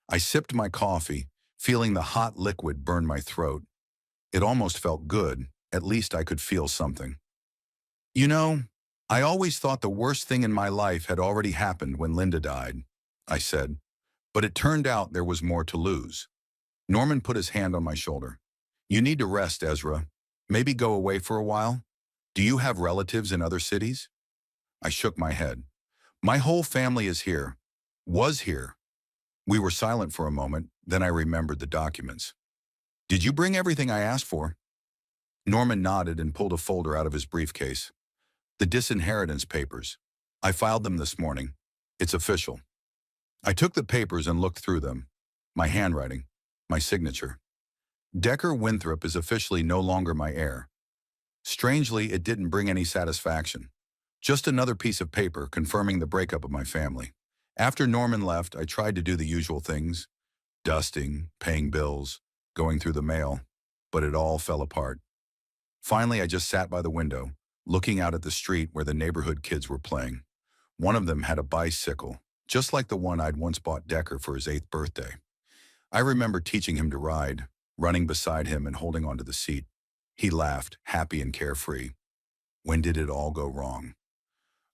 I sipped my coffee, feeling the hot liquid burn my throat. It almost felt good. At least I could feel something. "You know, I always thought the worst thing in my life had already happened when Linda died," I said. But it turned out there was more to lose. Norman put his hand on my shoulder. "You need to rest, Ezra. Maybe go away for a while. Do you have relatives in other cities?" I shook my head. "My whole family is here. Was here." We were silent for a moment, then I remembered the documents. "Did you bring everything I asked for?" Norman nodded and pulled a folder out of his briefcase. "The disinheritance papers. I filed them this morning. It's official." I took the papers and looked through them. My handwriting, my signature. Decker Winthrop is officially no longer my heir. Strangely, it didn't bring any satisfaction. Just another piece of paper confirming the breakup of my family. After Norman left, I tried to do the usual things. Dusting, paying bills, going through the mail. But it all fell apart. Finally, I just sat by the window, looking out at the street where the neighborhood kids were playing. One of them had a bicycle, just like the one I'd once bought Decker for his 8th birthday. I remember teaching him to ride, running beside him and holding onto the seat. He laughed, happy and carefree. When did it all go wrong?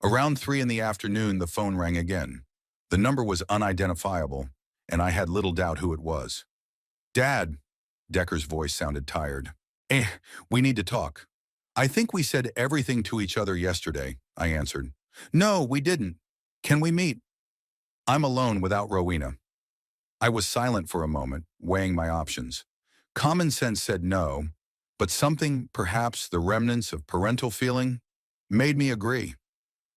Around 3 in the afternoon, the phone rang again. The number was unidentifiable, and I had little doubt who it was. "Dad," Decker's voice sounded tired. We need to talk." "I think we said everything to each other yesterday," I answered. "No, we didn't. Can we meet?" "I'm alone without Rowena." I was silent for a moment, weighing my options. Common sense said no, but something, perhaps the remnants of parental feeling, made me agree.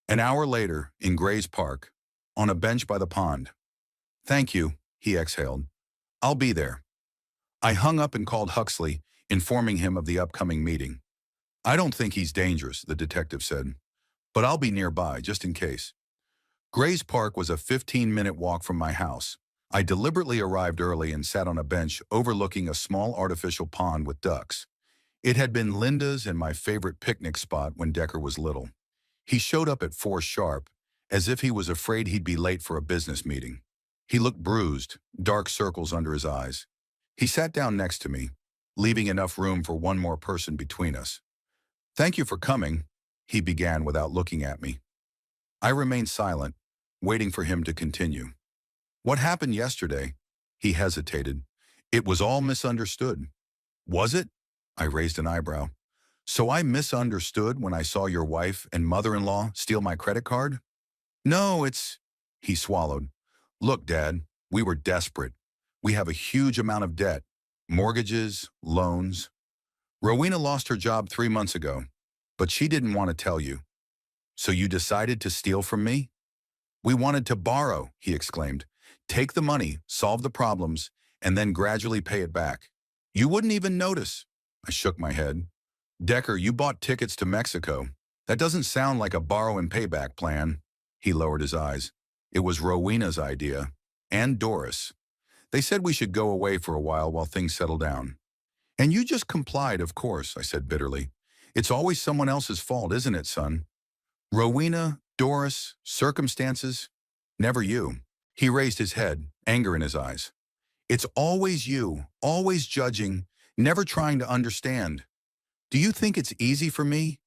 An hour later, in Gray's Park, on a bench by the pond. "Thank you," he exhaled. "I'll be there." I hung up and called Huxley, informing him of the upcoming meeting. "I don't think he's dangerous," the detective said, "but I'll be nearby, just in case." Gray's Park was a 15-minute walk from my house. I deliberately arrived early and sat on a bench overlooking a small artificial pond with ducks. It had been Linda's and my favorite picnic spot when Decker was little. He showed up at 4 sharp, as if he was afraid he'd be late for a business meeting. He looked bruised, dark circles under his eyes. He sat down next to me, leaving enough room for one more person between us. "Thank you for coming," he began without looking at me. I remained silent, waiting for him to continue. "What happened yesterday?" He hesitated. "It was all misunderstood." "Was it?" I raised an eyebrow. So I misunderstood when I saw your wife and mother-in-law steal my credit card? No, it's... He swallowed. Look, Dad, we were desperate. We have a huge amount of debt. Mortgages, loans. Rowena lost her job 3 months ago, but she didn't want to tell you. So you decided to steal from me? We wanted to borrow, he exclaimed. Take the money, solve the problems, and then gradually pay it back. You wouldn't even notice. I shook my head. Decker, you bought tickets to Mexico. That doesn't sound like a borrow and payback plan. He lowered his eyes. It was Rowena's idea, and Doris. They said we should go away for a while things settle down. And you just complied, of course, I said bitterly. It's always someone else's fault, isn't it, son? Rowena, Doris, circumstances, never you. He raised his head, anger in his eyes. It's always you, always judging, never trying to understand. Do you think it's easy for me?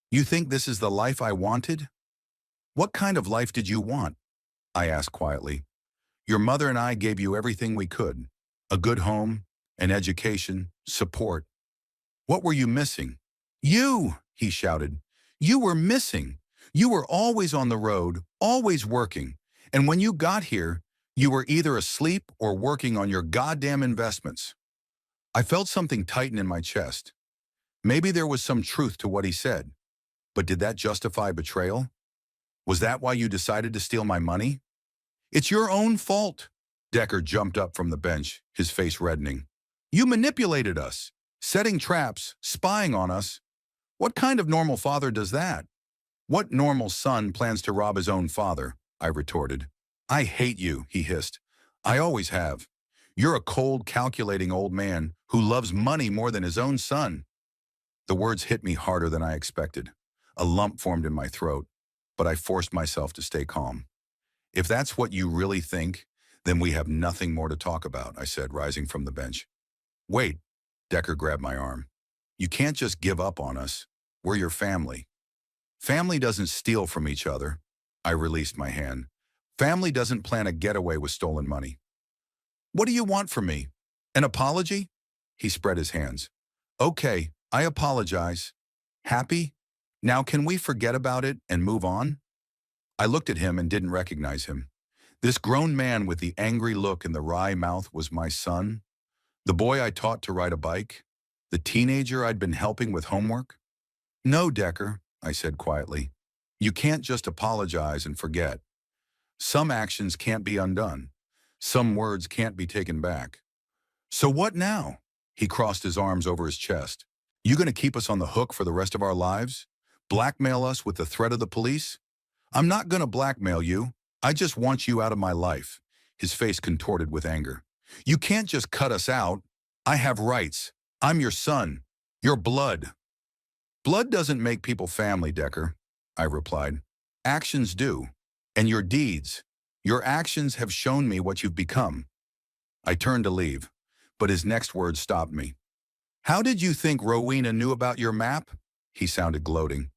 You think this is the life I wanted? What kind of life did you want? I asked quietly. Your mother and I gave you everything we could. A good home, an education, support. What were you missing? You, he shouted. You were missing. You were always on the road, always working. And when you got here, you were either asleep or working on your goddamn investments. I felt something tighten in my chest. Maybe there was some truth to what he said. But did that justify betrayal? Was that why you decided to steal my money? It's your own fault. Decker jumped up from the bench, his face reddening. You manipulated us, setting traps, spying on us. What kind of normal father does that? What normal son plans to rob his own father? I retorted. I hate you, he hissed. I always have. You're a cold, calculating old man who loves money more than his own son. The words hit me harder than I expected. A lump formed in my throat, but I forced myself to stay calm. If that's what you really think, then we have nothing more to talk about, I said, rising from the bench. Wait, Decker grabbed my arm. You can't just give up on us. We're your family. Family doesn't steal from each other. I released my hand. Family doesn't plan a getaway with stolen money. What do you want from me? An apology? He spread his hands. Okay, I apologize. Happy? Now can we forget about it and move on? I looked at him and didn't recognize him. This grown man with the angry look and the wry mouth was my son, the boy I taught to ride a bike, the teenager I'd been helping with homework. No, Decker, I said quietly. You can't just apologize and forget. Some actions can't be undone. Some words can't be taken back. So what now? He crossed his arms over his chest. You gonna keep us on the hook for the rest of our lives? Blackmail us with the threat of the police? I'm not gonna blackmail you. I just want you out of my life. His face contorted with anger. You can't just cut us out. I have rights. I'm your son. Your blood. Blood doesn't make people family, Decker, I replied. Actions do. And your deeds. Your actions have shown me what you've become. I turned to leave, but his next words stopped me. How did you think Rowena knew about your map? He sounded gloating.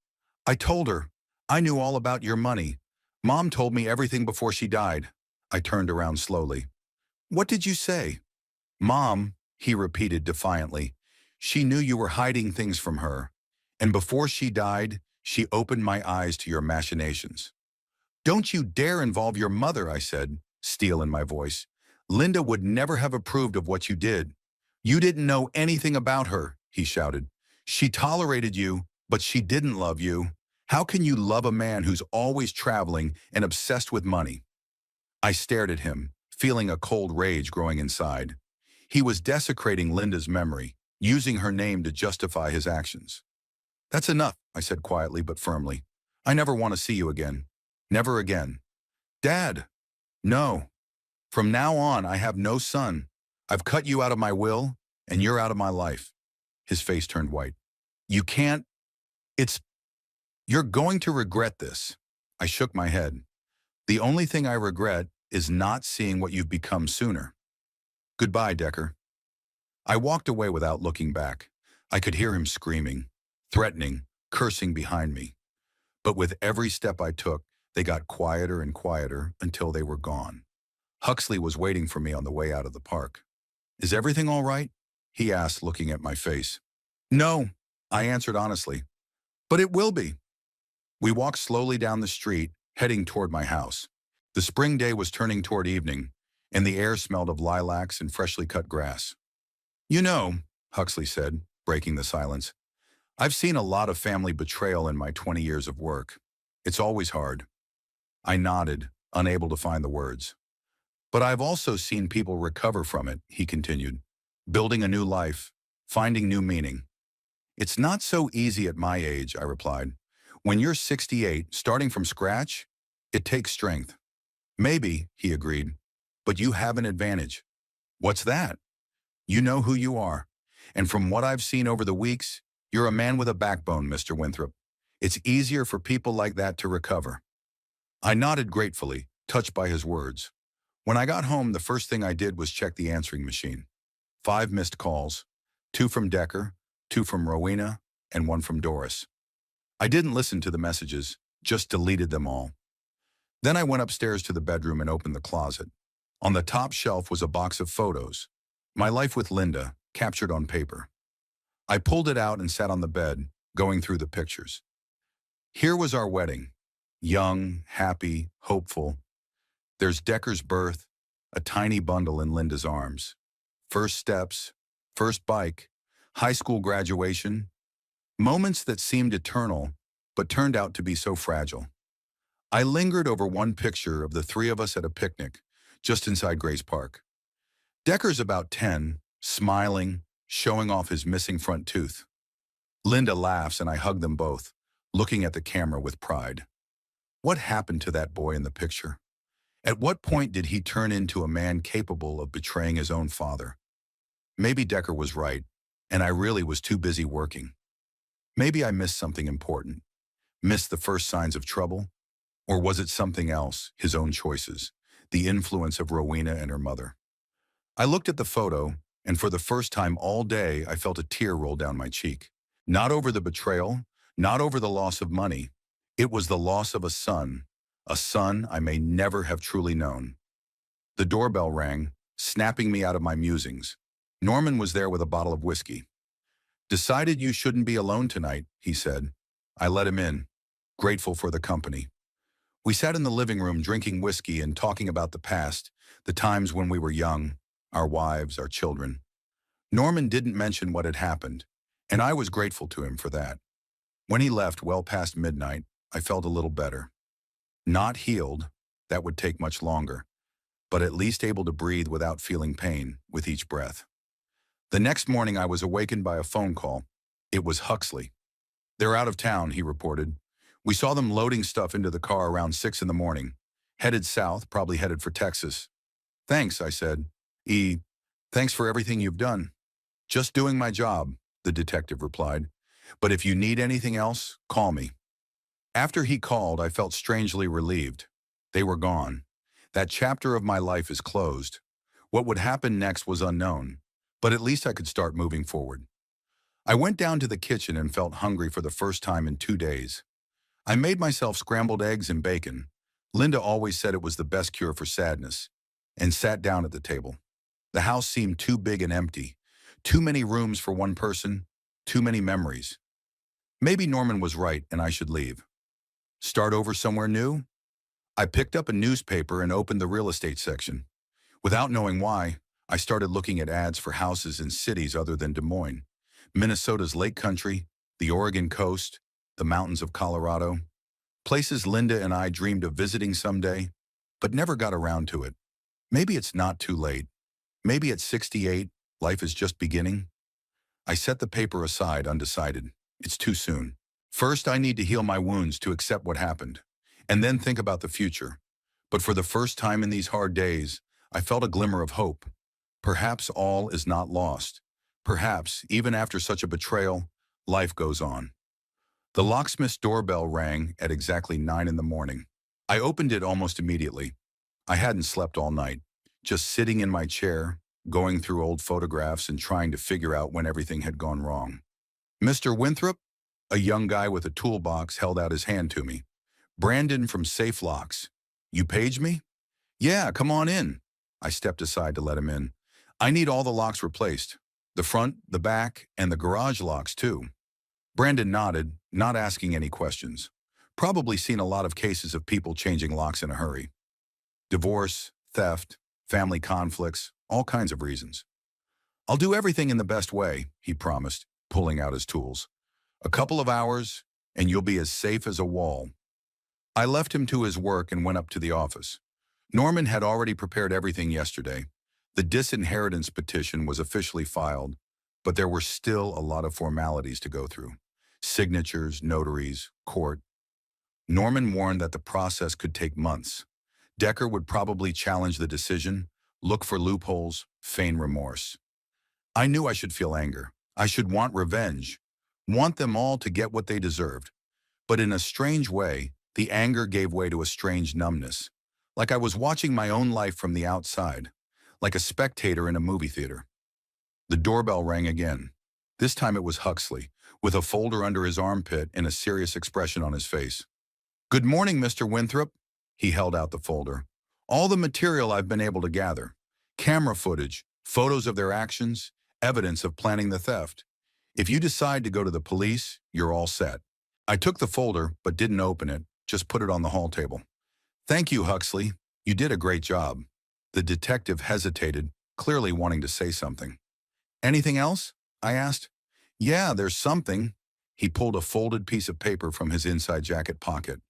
I told her. I knew all about your money. Mom told me everything before she died. I turned around slowly. What did you say? Mom, he repeated defiantly. She knew you were hiding things from her. And before she died, she opened my eyes to your machinations. Don't you dare involve your mother, I said, steel in my voice. Linda would never have approved of what you did. You didn't know anything about her, he shouted. She tolerated you, but she didn't love you. How can you love a man who's always traveling and obsessed with money? I stared at him, feeling a cold rage growing inside. He was desecrating Linda's memory, using her name to justify his actions. That's enough, I said quietly but firmly. I never want to see you again. Never again. Dad! No. From now on, I have no son. I've cut you out of my will, and you're out of my life. His face turned white. You can't. You're going to regret this. I shook my head. The only thing I regret is not seeing what you've become sooner. Goodbye, Decker. I walked away without looking back. I could hear him screaming, threatening, cursing behind me. But with every step I took, they got quieter and quieter until they were gone. Huxley was waiting for me on the way out of the park. Is everything all right? He asked, looking at my face. No, I answered honestly, "But it will be." We walked slowly down the street, heading toward my house. The spring day was turning toward evening, and the air smelled of lilacs and freshly cut grass. "You know," Huxley said, breaking the silence, "I've seen a lot of family betrayal in my 20 years of work. It's always hard." I nodded, unable to find the words. "But I've also seen people recover from it," he continued, "building a new life, finding new meaning." "It's not so easy at my age," I replied. "When you're 68, starting from scratch, it takes strength." "Maybe," he agreed, "but you have an advantage." "What's that?" "You know who you are. And from what I've seen over the weeks, you're a man with a backbone, Mr. Winthrop. It's easier for people like that to recover." I nodded gratefully, touched by his words. When I got home, the first thing I did was check the answering machine. 5 missed calls, 2 from Decker, 2 from Rowena, and 1 from Doris. I didn't listen to the messages, just deleted them all. Then I went upstairs to the bedroom and opened the closet. On the top shelf was a box of photos. My life with Linda, captured on paper. I pulled it out and sat on the bed, going through the pictures. Here was our wedding. Young, happy, hopeful. There's Decker's birth, a tiny bundle in Linda's arms. First steps, first bike, high school graduation. Moments that seemed eternal, but turned out to be so fragile. I lingered over one picture of the 3 of us at a picnic, just inside Grace Park. Decker's about 10, smiling, showing off his missing front tooth. Linda laughs and I hug them both, looking at the camera with pride. What happened to that boy in the picture? At what point did he turn into a man capable of betraying his own father? Maybe Decker was right, and I really was too busy working. Maybe I missed something important, missed the first signs of trouble, or was it something else, his own choices, the influence of Rowena and her mother? I looked at the photo, and for the first time all day, I felt a tear roll down my cheek. Not over the betrayal, not over the loss of money. It was the loss of a son I may never have truly known. The doorbell rang, snapping me out of my musings. Norman was there with a bottle of whiskey. "Decided you shouldn't be alone tonight," he said. I let him in, grateful for the company. We sat in the living room drinking whiskey and talking about the past, the times when we were young, our wives, our children. Norman didn't mention what had happened, and I was grateful to him for that. When he left well past midnight, I felt a little better. Not healed, that would take much longer, but at least able to breathe without feeling pain with each breath. The next morning I was awakened by a phone call. It was Huxley. "They're out of town," he reported. "We saw them loading stuff into the car around 6 in the morning. Headed south, probably headed for Texas." "Thanks," I said. Thanks for everything you've done." "Just doing my job," the detective replied. "But if you need anything else, call me." After he called, I felt strangely relieved. They were gone. That chapter of my life is closed. What would happen next was unknown, but at least I could start moving forward. I went down to the kitchen and felt hungry for the first time in 2 days. I made myself scrambled eggs and bacon. Linda always said it was the best cure for sadness, and sat down at the table. The house seemed too big and empty. Too many rooms for one person, too many memories. Maybe Norman was right and I should leave. Start over somewhere new? I picked up a newspaper and opened the real estate section. Without knowing why, I started looking at ads for houses in cities other than Des Moines. Minnesota's Lake Country, the Oregon coast, the mountains of Colorado. Places Linda and I dreamed of visiting someday, but never got around to it. Maybe it's not too late. Maybe at 68, life is just beginning. I set the paper aside, undecided. It's too soon. First, I need to heal my wounds to accept what happened, and then think about the future. But for the first time in these hard days, I felt a glimmer of hope. Perhaps all is not lost. Perhaps, even after such a betrayal, life goes on. The locksmith's doorbell rang at exactly 9 in the morning. I opened it almost immediately. I hadn't slept all night, just sitting in my chair, going through old photographs and trying to figure out when everything had gone wrong. "Mr. Winthrop?" A young guy with a toolbox held out his hand to me. "Brandon from Safe Locks. You paged me?" "Yeah, come on in." I stepped aside to let him in. "I need all the locks replaced. The front, the back, and the garage locks too." Brandon nodded, not asking any questions. Probably seen a lot of cases of people changing locks in a hurry. Divorce, theft, family conflicts, all kinds of reasons. I'll do everything in the best way, he promised, pulling out his tools. A couple of hours, and you'll be as safe as a wall. I left him to his work and went up to the office. Norman had already prepared everything yesterday. The disinheritance petition was officially filed, but there were still a lot of formalities to go through. Signatures, notaries, court. Norman warned that the process could take months. Decker would probably challenge the decision, look for loopholes, feign remorse. I knew I should feel anger. I should want revenge, want them all to get what they deserved. But in a strange way, the anger gave way to a strange numbness, like I was watching my own life from the outside, like a spectator in a movie theater. The doorbell rang again. This time it was Huxley, with a folder under his armpit and a serious expression on his face. "Good morning, Mr. Winthrop." He held out the folder. "All the material I've been able to gather. Camera footage, photos of their actions, evidence of planning the theft. If you decide to go to the police, you're all set." I took the folder, but didn't open it, just put it on the hall table. "Thank you, Huxley. You did a great job." The detective hesitated, clearly wanting to say something. "Anything else?" I asked. "Yeah, there's something." He pulled a folded piece of paper from his inside jacket pocket.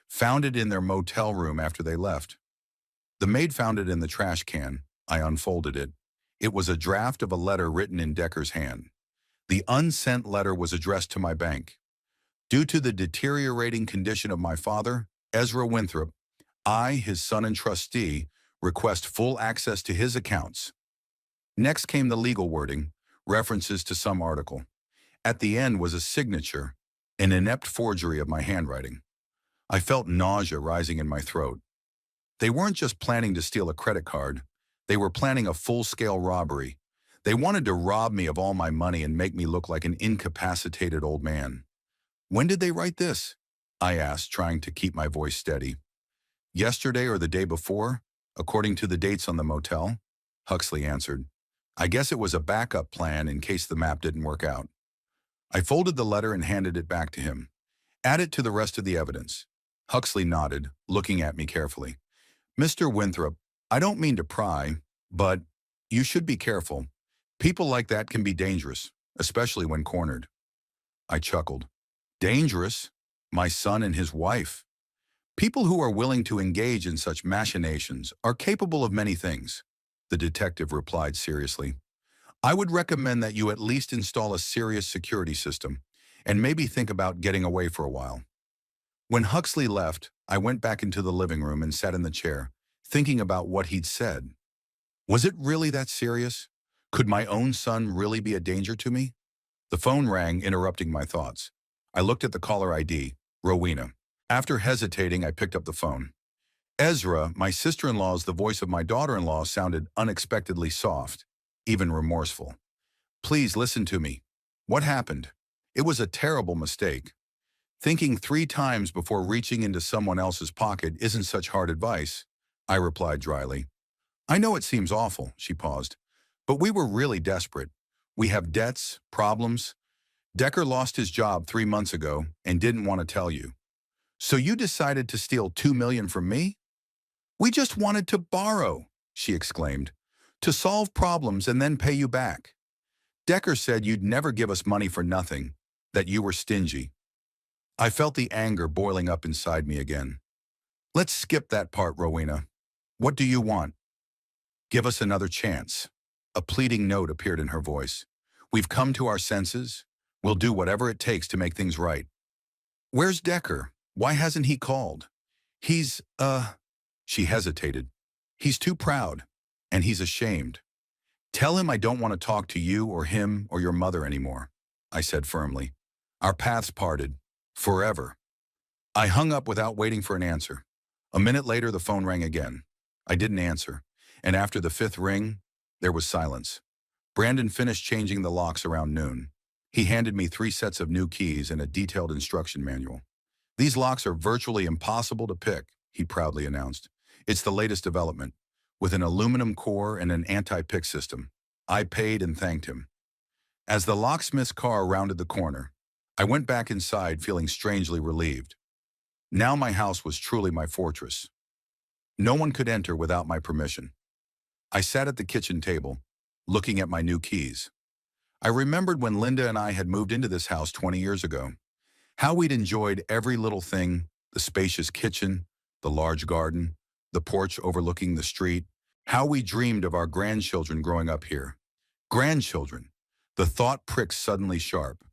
"Found it in their motel room after they left." The maid found it in the trash can. I unfolded it. It was a draft of a letter written in Decker's hand. The unsent letter was addressed to my bank. "Due to the deteriorating condition of my father, Ezra Winthrop, I, his son and trustee, request full access to his accounts." Next came the legal wording, references to some article. At the end was a signature, an inept forgery of my handwriting. I felt nausea rising in my throat. They weren't just planning to steal a credit card. They were planning a full-scale robbery. They wanted to rob me of all my money and make me look like an incapacitated old man. "When did they write this?" I asked, trying to keep my voice steady. "Yesterday or the day before, according to the dates on the motel," Huxley answered. "I guess it was a backup plan in case the map didn't work out." I folded the letter and handed it back to him. "Add it to the rest of the evidence." Huxley nodded, looking at me carefully. "Mr. Winthrop, I don't mean to pry, but you should be careful. People like that can be dangerous, especially when cornered." I chuckled. "Dangerous? My son and his wife. People who are willing to engage in such machinations are capable of many things," the detective replied seriously. "I would recommend that you at least install a serious security system and maybe think about getting away for a while." When Huxley left, I went back into the living room and sat in the chair, thinking about what he'd said. Was it really that serious? Could my own son really be a danger to me? The phone rang, interrupting my thoughts. I looked at the caller ID, Rowena. After hesitating, I picked up the phone. Ezra, my sister-in-law's, the voice of my daughter-in-law, sounded unexpectedly soft, even remorseful. "Please listen to me. What happened? It was a terrible mistake. Thinking 3 times before reaching into someone else's pocket isn't such hard advice," I replied dryly. "I know it seems awful," she paused, "but we were really desperate. We have debts, problems. Decker lost his job 3 months ago and didn't want to tell you. So you decided to steal $2 million from me?" "We just wanted to borrow," she exclaimed, "to solve problems and then pay you back. Decker said you'd never give us money for nothing, that you were stingy." I felt the anger boiling up inside me again. "Let's skip that part, Rowena. What do you want?" "Give us another chance." A pleading note appeared in her voice. "We've come to our senses. We'll do whatever it takes to make things right." "Where's Decker? Why hasn't he called?" He's She hesitated. "He's too proud, and he's ashamed. Tell him I don't want to talk to you or him or your mother anymore," I said firmly. "Our paths parted. Forever." I hung up without waiting for an answer. A minute later, the phone rang again. I didn't answer, and after the 5th ring, there was silence. Brandon finished changing the locks around noon. He handed me 3 sets of new keys and a detailed instruction manual. "These locks are virtually impossible to pick," he proudly announced. "It's the latest development, with an aluminum core and an anti-pick system." I paid and thanked him. As the locksmith's car rounded the corner, I went back inside feeling strangely relieved. Now my house was truly my fortress. No one could enter without my permission. I sat at the kitchen table, looking at my new keys. I remembered when Linda and I had moved into this house 20 years ago. How we'd enjoyed every little thing, the spacious kitchen, the large garden, the porch overlooking the street. How we dreamed of our grandchildren growing up here. Grandchildren. The thought pricked suddenly sharp.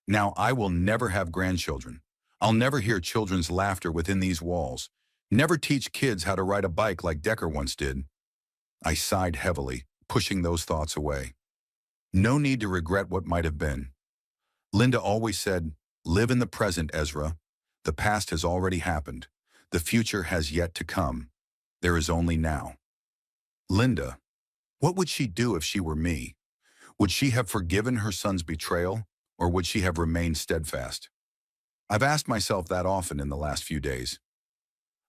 Now I will never have grandchildren. I'll never hear children's laughter within these walls. Never teach kids how to ride a bike like Decker once did. I sighed heavily, pushing those thoughts away. No need to regret what might have been. Linda always said, "Live in the present, Ezra. The past has already happened. The future has yet to come. There is only now." Linda, what would she do if she were me? Would she have forgiven her son's betrayal, or would she have remained steadfast? I've asked myself that often in the last few days.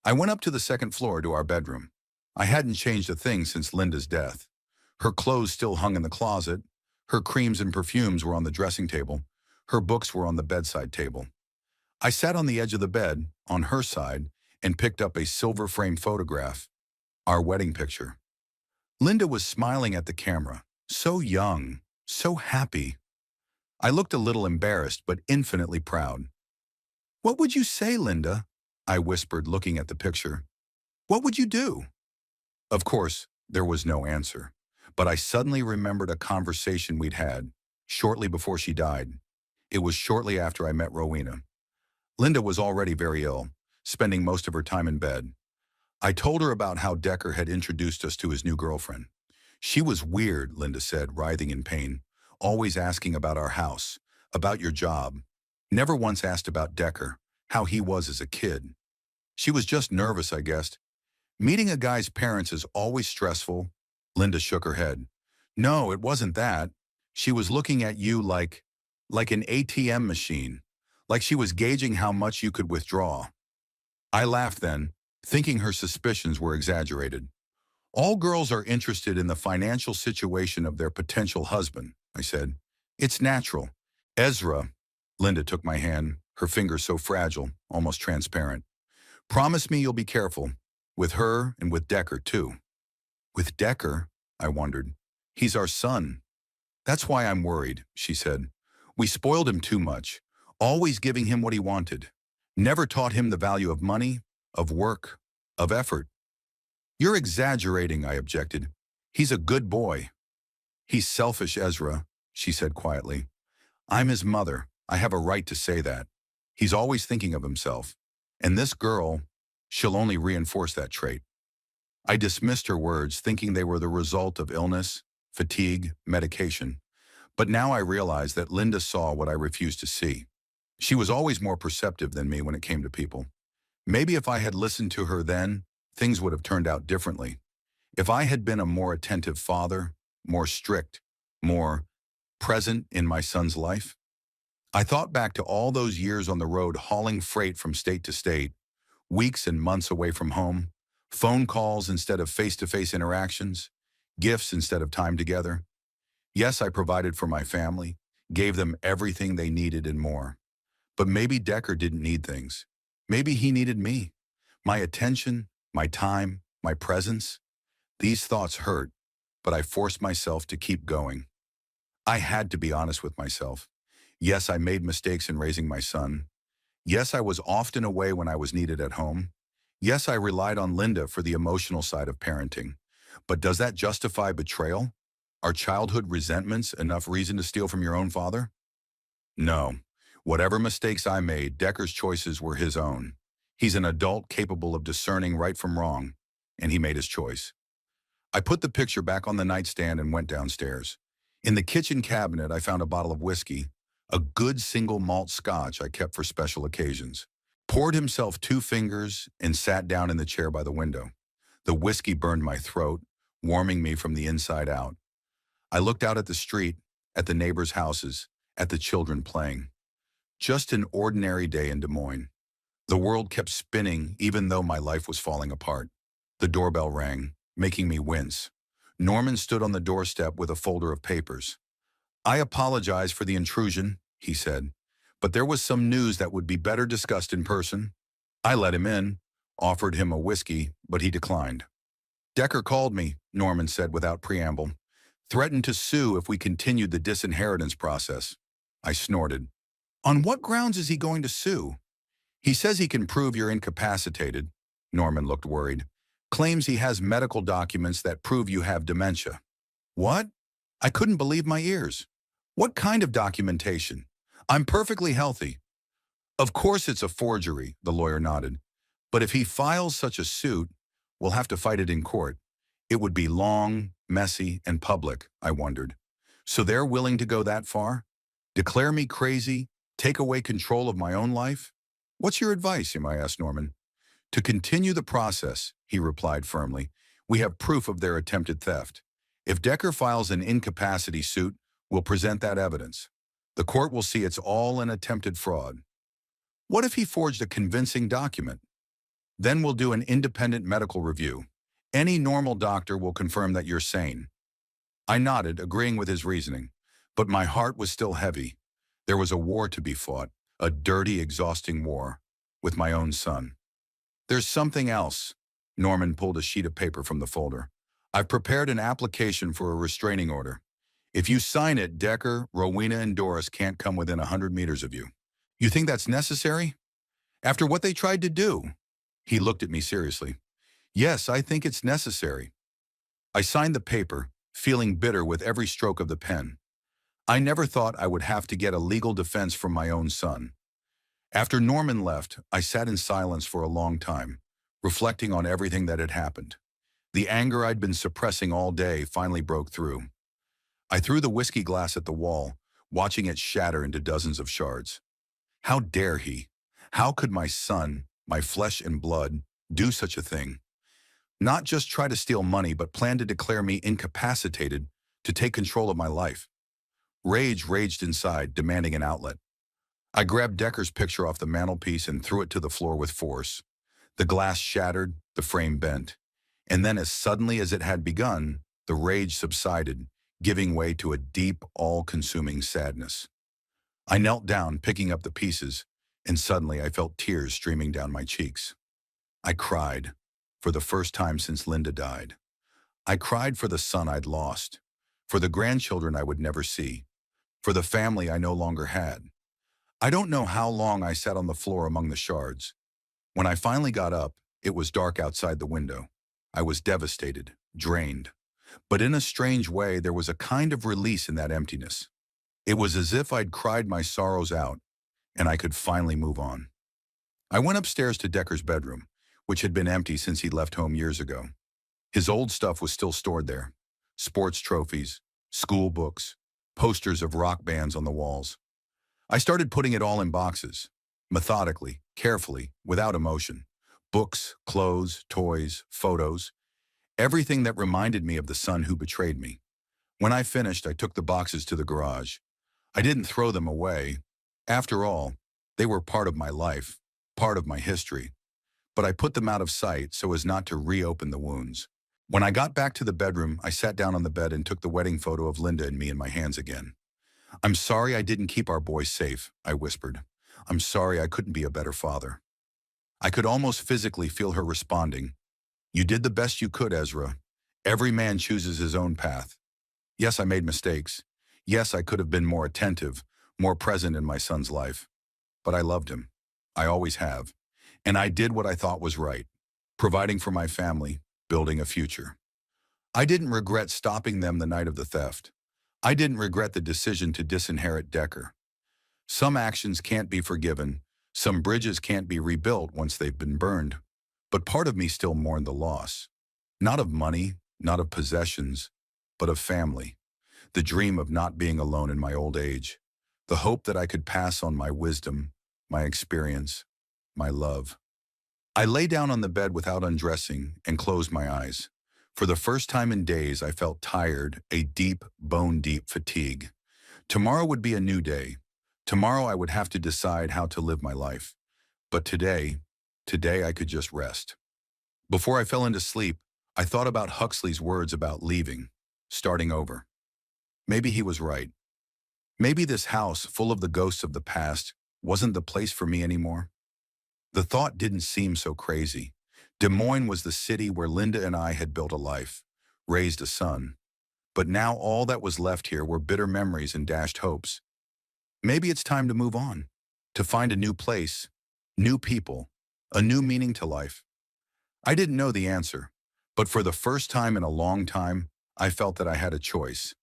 I went up to the second floor to our bedroom. I hadn't changed a thing since Linda's death. Her clothes still hung in the closet. Her creams and perfumes were on the dressing table. Her books were on the bedside table. I sat on the edge of the bed, on her side, and picked up a silver-framed photograph, our wedding picture. Linda was smiling at the camera, so young, so happy. I looked a little embarrassed, but infinitely proud. "What would you say, Linda?" I whispered, looking at the picture. "What would you do?" Of course, there was no answer, but I suddenly remembered a conversation we'd had, shortly before she died. It was shortly after I met Rowena. Linda was already very ill, spending most of her time in bed. I told her about how Decker had introduced us to his new girlfriend. "She was weird," Linda said, writhing in pain, "always asking about our house, about your job. Never once asked about Decker, how he was as a kid. She was just nervous, I guessed. Meeting a guy's parents is always stressful." Linda shook her head. "No, it wasn't that. She was looking at you like an ATM machine, like she was gauging how much you could withdraw." I laughed then, thinking her suspicions were exaggerated. "All girls are interested in the financial situation of their potential husband," I said. "It's natural." "Ezra," Linda took my hand, her fingers so fragile, almost transparent. "Promise me you'll be careful. With her and with Decker, too." "With Decker?" I wondered. "He's our son." "That's why I'm worried," she said. "We spoiled him too much, always giving him what he wanted. Never taught him the value of money, of work, of effort." "You're exaggerating," I objected. "He's a good boy." "He's selfish, Ezra," she said quietly. "I'm his mother. I have a right to say that. He's always thinking of himself. And this girl, she'll only reinforce that trait." I dismissed her words, thinking they were the result of illness, fatigue, medication. But now I realized that Linda saw what I refused to see. She was always more perceptive than me when it came to people. Maybe if I had listened to her then, things would have turned out differently. If I had been a more attentive father, more strict, more present in my son's life. I thought back to all those years on the road hauling freight from state to state, weeks and months away from home, phone calls instead of face-to-face interactions, gifts instead of time together. Yes, I provided for my family, gave them everything they needed and more. But maybe Decker didn't need things. Maybe he needed me. My attention, my time, my presence. These thoughts hurt, but I forced myself to keep going. I had to be honest with myself. Yes, I made mistakes in raising my son. Yes, I was often away when I was needed at home. Yes, I relied on Linda for the emotional side of parenting. But does that justify betrayal? Are childhood resentments enough reason to steal from your own father? No. Whatever mistakes I made, Decker's choices were his own. He's an adult capable of discerning right from wrong, and he made his choice. I put the picture back on the nightstand and went downstairs. In the kitchen cabinet, I found a bottle of whiskey, a good single malt scotch I kept for special occasions. Poured himself 2 fingers and sat down in the chair by the window. The whiskey burned my throat, warming me from the inside out. I looked out at the street, at the neighbors' houses, at the children playing. Just an ordinary day in Des Moines. The world kept spinning even though my life was falling apart. The doorbell rang, making me wince. Norman stood on the doorstep with a folder of papers. "I apologize for the intrusion," he said, but there was some news that would be better discussed in person. I let him in, offered him a whiskey, but he declined. Decker called me, Norman said without preamble. Threatened to sue if we continued the disinheritance process. I snorted. On what grounds is he going to sue? He says he can prove you're incapacitated. Norman looked worried. Claims he has medical documents that prove you have dementia. What? I couldn't believe my ears. What kind of documentation? I'm perfectly healthy. Of course it's a forgery, the lawyer nodded. But if he files such a suit, we'll have to fight it in court. It would be long, messy, and public, I wondered. So they're willing to go that far? Declare me crazy? Take away control of my own life? What's your advice, I asked Norman. To continue the process, he replied firmly. We have proof of their attempted theft. If Decker files an incapacity suit, we'll present that evidence. The court will see it's all an attempted fraud. What if he forged a convincing document? Then we'll do an independent medical review. Any normal doctor will confirm that you're sane. I nodded, agreeing with his reasoning, but my heart was still heavy. There was a war to be fought, a dirty, exhausting war, with my own son. There's something else. Norman pulled a sheet of paper from the folder. I've prepared an application for a restraining order. If you sign it, Decker, Rowena, and Doris can't come within 100 meters of you. You think that's necessary? After what they tried to do? He looked at me seriously. Yes, I think it's necessary. I signed the paper, feeling bitter with every stroke of the pen. I never thought I would have to get a legal defense from my own son. After Norman left, I sat in silence for a long time, reflecting on everything that had happened. The anger I'd been suppressing all day finally broke through. I threw the whiskey glass at the wall, watching it shatter into dozens of shards. How dare he? How could my son, my flesh and blood, do such a thing? Not just try to steal money, but plan to declare me incapacitated to take control of my life. Rage raged inside, demanding an outlet. I grabbed Decker's picture off the mantelpiece and threw it to the floor with force. The glass shattered, the frame bent. And then as suddenly as it had begun, the rage subsided, giving way to a deep, all-consuming sadness. I knelt down, picking up the pieces, and suddenly I felt tears streaming down my cheeks. I cried, for the first time since Linda died. I cried for the son I'd lost, for the grandchildren I would never see, for the family I no longer had. I don't know how long I sat on the floor among the shards. When I finally got up, it was dark outside the window. I was devastated, drained. But in a strange way, there was a kind of release in that emptiness. It was as if I'd cried my sorrows out, and I could finally move on. I went upstairs to Decker's bedroom, which had been empty since he'd left home years ago. His old stuff was still stored there. Sports trophies, school books, posters of rock bands on the walls. I started putting it all in boxes, methodically, carefully, without emotion. Books, clothes, toys, photos, everything that reminded me of the son who betrayed me. When I finished, I took the boxes to the garage. I didn't throw them away. After all, they were part of my life, part of my history. But I put them out of sight so as not to reopen the wounds. When I got back to the bedroom, I sat down on the bed and took the wedding photo of Linda and me in my hands again. I'm sorry I didn't keep our boy safe, I whispered. I'm sorry I couldn't be a better father. I could almost physically feel her responding. You did the best you could, Ezra. Every man chooses his own path. Yes, I made mistakes. Yes, I could have been more attentive, more present in my son's life. But I loved him. I always have. And I did what I thought was right, providing for my family, building a future. I didn't regret stopping them the night of the theft. I didn't regret the decision to disinherit Decker. Some actions can't be forgiven. Some bridges can't be rebuilt once they've been burned. But part of me still mourned the loss. Not of money, not of possessions, but of family. The dream of not being alone in my old age. The hope that I could pass on my wisdom, my experience, my love. I lay down on the bed without undressing and closed my eyes. For the first time in days, I felt tired, a deep, bone-deep fatigue. Tomorrow would be a new day. Tomorrow I would have to decide how to live my life. But today I could just rest. Before I fell into sleep, I thought about Huxley's words about leaving, starting over. Maybe he was right. Maybe this house, full of the ghosts of the past, wasn't the place for me anymore? The thought didn't seem so crazy. Des Moines was the city where Linda and I had built a life, raised a son. But now all that was left here were bitter memories and dashed hopes. Maybe it's time to move on, to find a new place, new people, a new meaning to life. I didn't know the answer, but for the first time in a long time, I felt that I had a choice,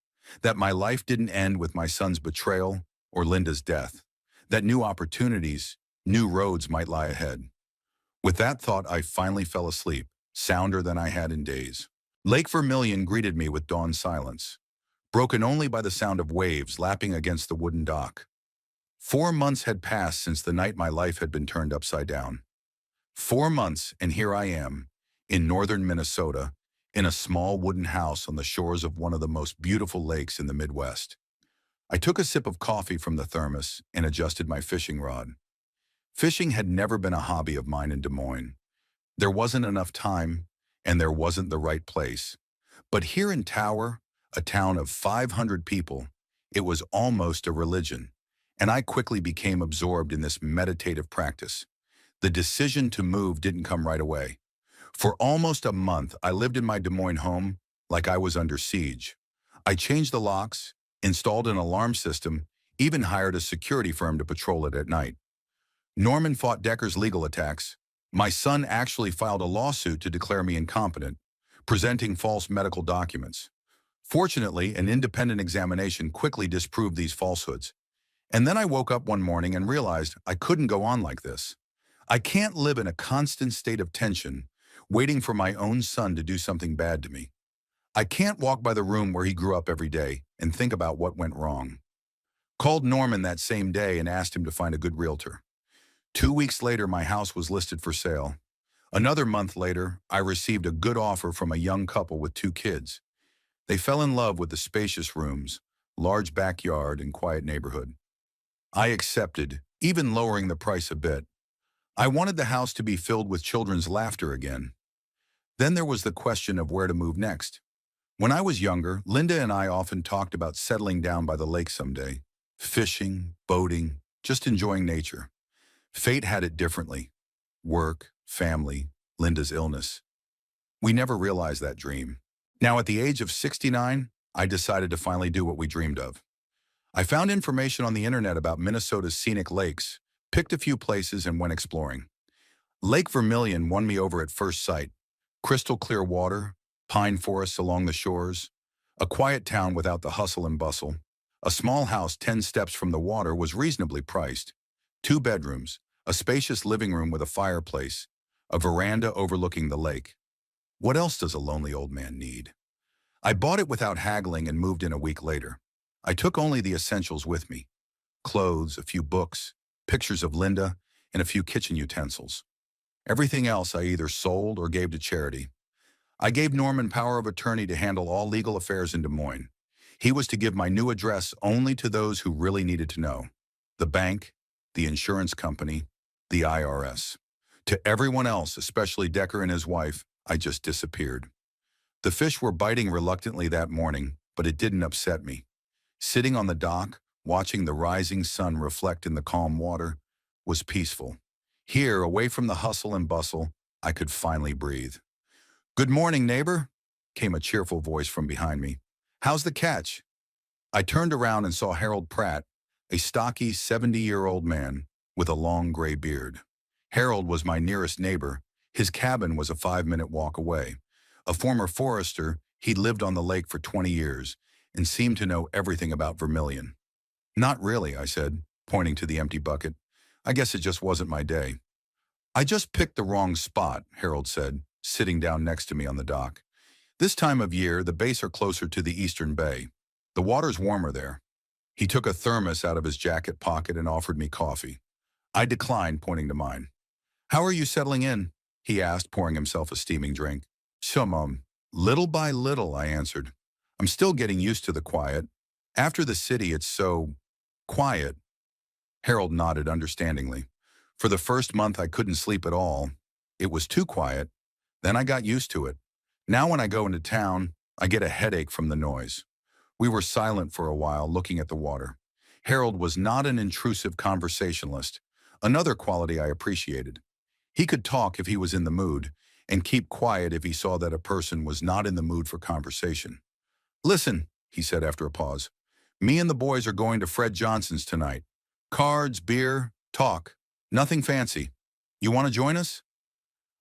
that my life didn't end with my son's betrayal or Linda's death, that new opportunities, new roads might lie ahead. With that thought, I finally fell asleep, sounder than I had in days. Lake Vermilion greeted me with dawn silence, broken only by the sound of waves lapping against the wooden dock. 4 months had passed since the night my life had been turned upside down. 4 months, and here I am, in northern Minnesota, in a small wooden house on the shores of one of the most beautiful lakes in the Midwest. I took a sip of coffee from the thermos and adjusted my fishing rod. Fishing had never been a hobby of mine in Des Moines. There wasn't enough time, and there wasn't the right place. But here in Tower, a town of 500 people, it was almost a religion, and I quickly became absorbed in this meditative practice. The decision to move didn't come right away. For almost a month, I lived in my Des Moines home like I was under siege. I changed the locks, installed an alarm system, even hired a security firm to patrol it at night. Norman fought Decker's legal attacks. My son actually filed a lawsuit to declare me incompetent, presenting false medical documents. Fortunately, an independent examination quickly disproved these falsehoods. And then I woke up one morning and realized I couldn't go on like this. I can't live in a constant state of tension, waiting for my own son to do something bad to me. I can't walk by the room where he grew up every day and think about what went wrong. Called Norman that same day and asked him to find a good realtor. 2 weeks later, my house was listed for sale. Another month later, I received a good offer from a young couple with 2 kids. They fell in love with the spacious rooms, large backyard, and quiet neighborhood. I accepted, even lowering the price a bit. I wanted the house to be filled with children's laughter again. Then there was the question of where to move next. When I was younger, Linda and I often talked about settling down by the lake someday. Fishing, boating, just enjoying nature. Fate had it differently. Work, family, Linda's illness. We never realized that dream. Now at the age of 69, I decided to finally do what we dreamed of. I found information on the internet about Minnesota's scenic lakes, picked a few places and went exploring. Lake Vermilion won me over at first sight. Crystal clear water, pine forests along the shores, a quiet town without the hustle and bustle. A small house 10 steps from the water was reasonably priced. 2 bedrooms, a spacious living room with a fireplace, a veranda overlooking the lake. What else does a lonely old man need? I bought it without haggling and moved in a week later. I took only the essentials with me. Clothes, a few books, pictures of Linda, and a few kitchen utensils. Everything else I either sold or gave to charity. I gave Norman power of attorney to handle all legal affairs in Des Moines. He was to give my new address only to those who really needed to know. The bank, the insurance company, the IRS. To everyone else, especially Decker and his wife, I just disappeared. The fish were biting reluctantly that morning, but it didn't upset me. Sitting on the dock, watching the rising sun reflect in the calm water, was peaceful. Here, away from the hustle and bustle, I could finally breathe. "Good morning, neighbor," came a cheerful voice from behind me. "How's the catch?" I turned around and saw Harold Pratt, a stocky 70-year-old man with a long gray beard. Harold was my nearest neighbor. His cabin was a 5-minute walk away. A former forester, he'd lived on the lake for 20 years and seemed to know everything about Vermilion. "Not really," I said, pointing to the empty bucket. "I guess it just wasn't my day." "I just picked the wrong spot," Harold said, sitting down next to me on the dock. "This time of year, the bays are closer to the eastern bay. The water's warmer there." He took a thermos out of his jacket pocket and offered me coffee. I declined, pointing to mine. "How are you settling in?" he asked, pouring himself a steaming drink. Little by little," I answered. "I'm still getting used to the quiet. After the city, it's so quiet." Harold nodded understandingly. "For the first month, I couldn't sleep at all. It was too quiet. Then I got used to it. Now when I go into town, I get a headache from the noise." We were silent for a while, looking at the water. Harold was not an intrusive conversationalist, another quality I appreciated. He could talk if he was in the mood, and keep quiet if he saw that a person was not in the mood for conversation. "Listen," he said after a pause, "me and the boys are going to Fred Johnson's tonight. Cards, beer, talk. Nothing fancy. You want to join us?"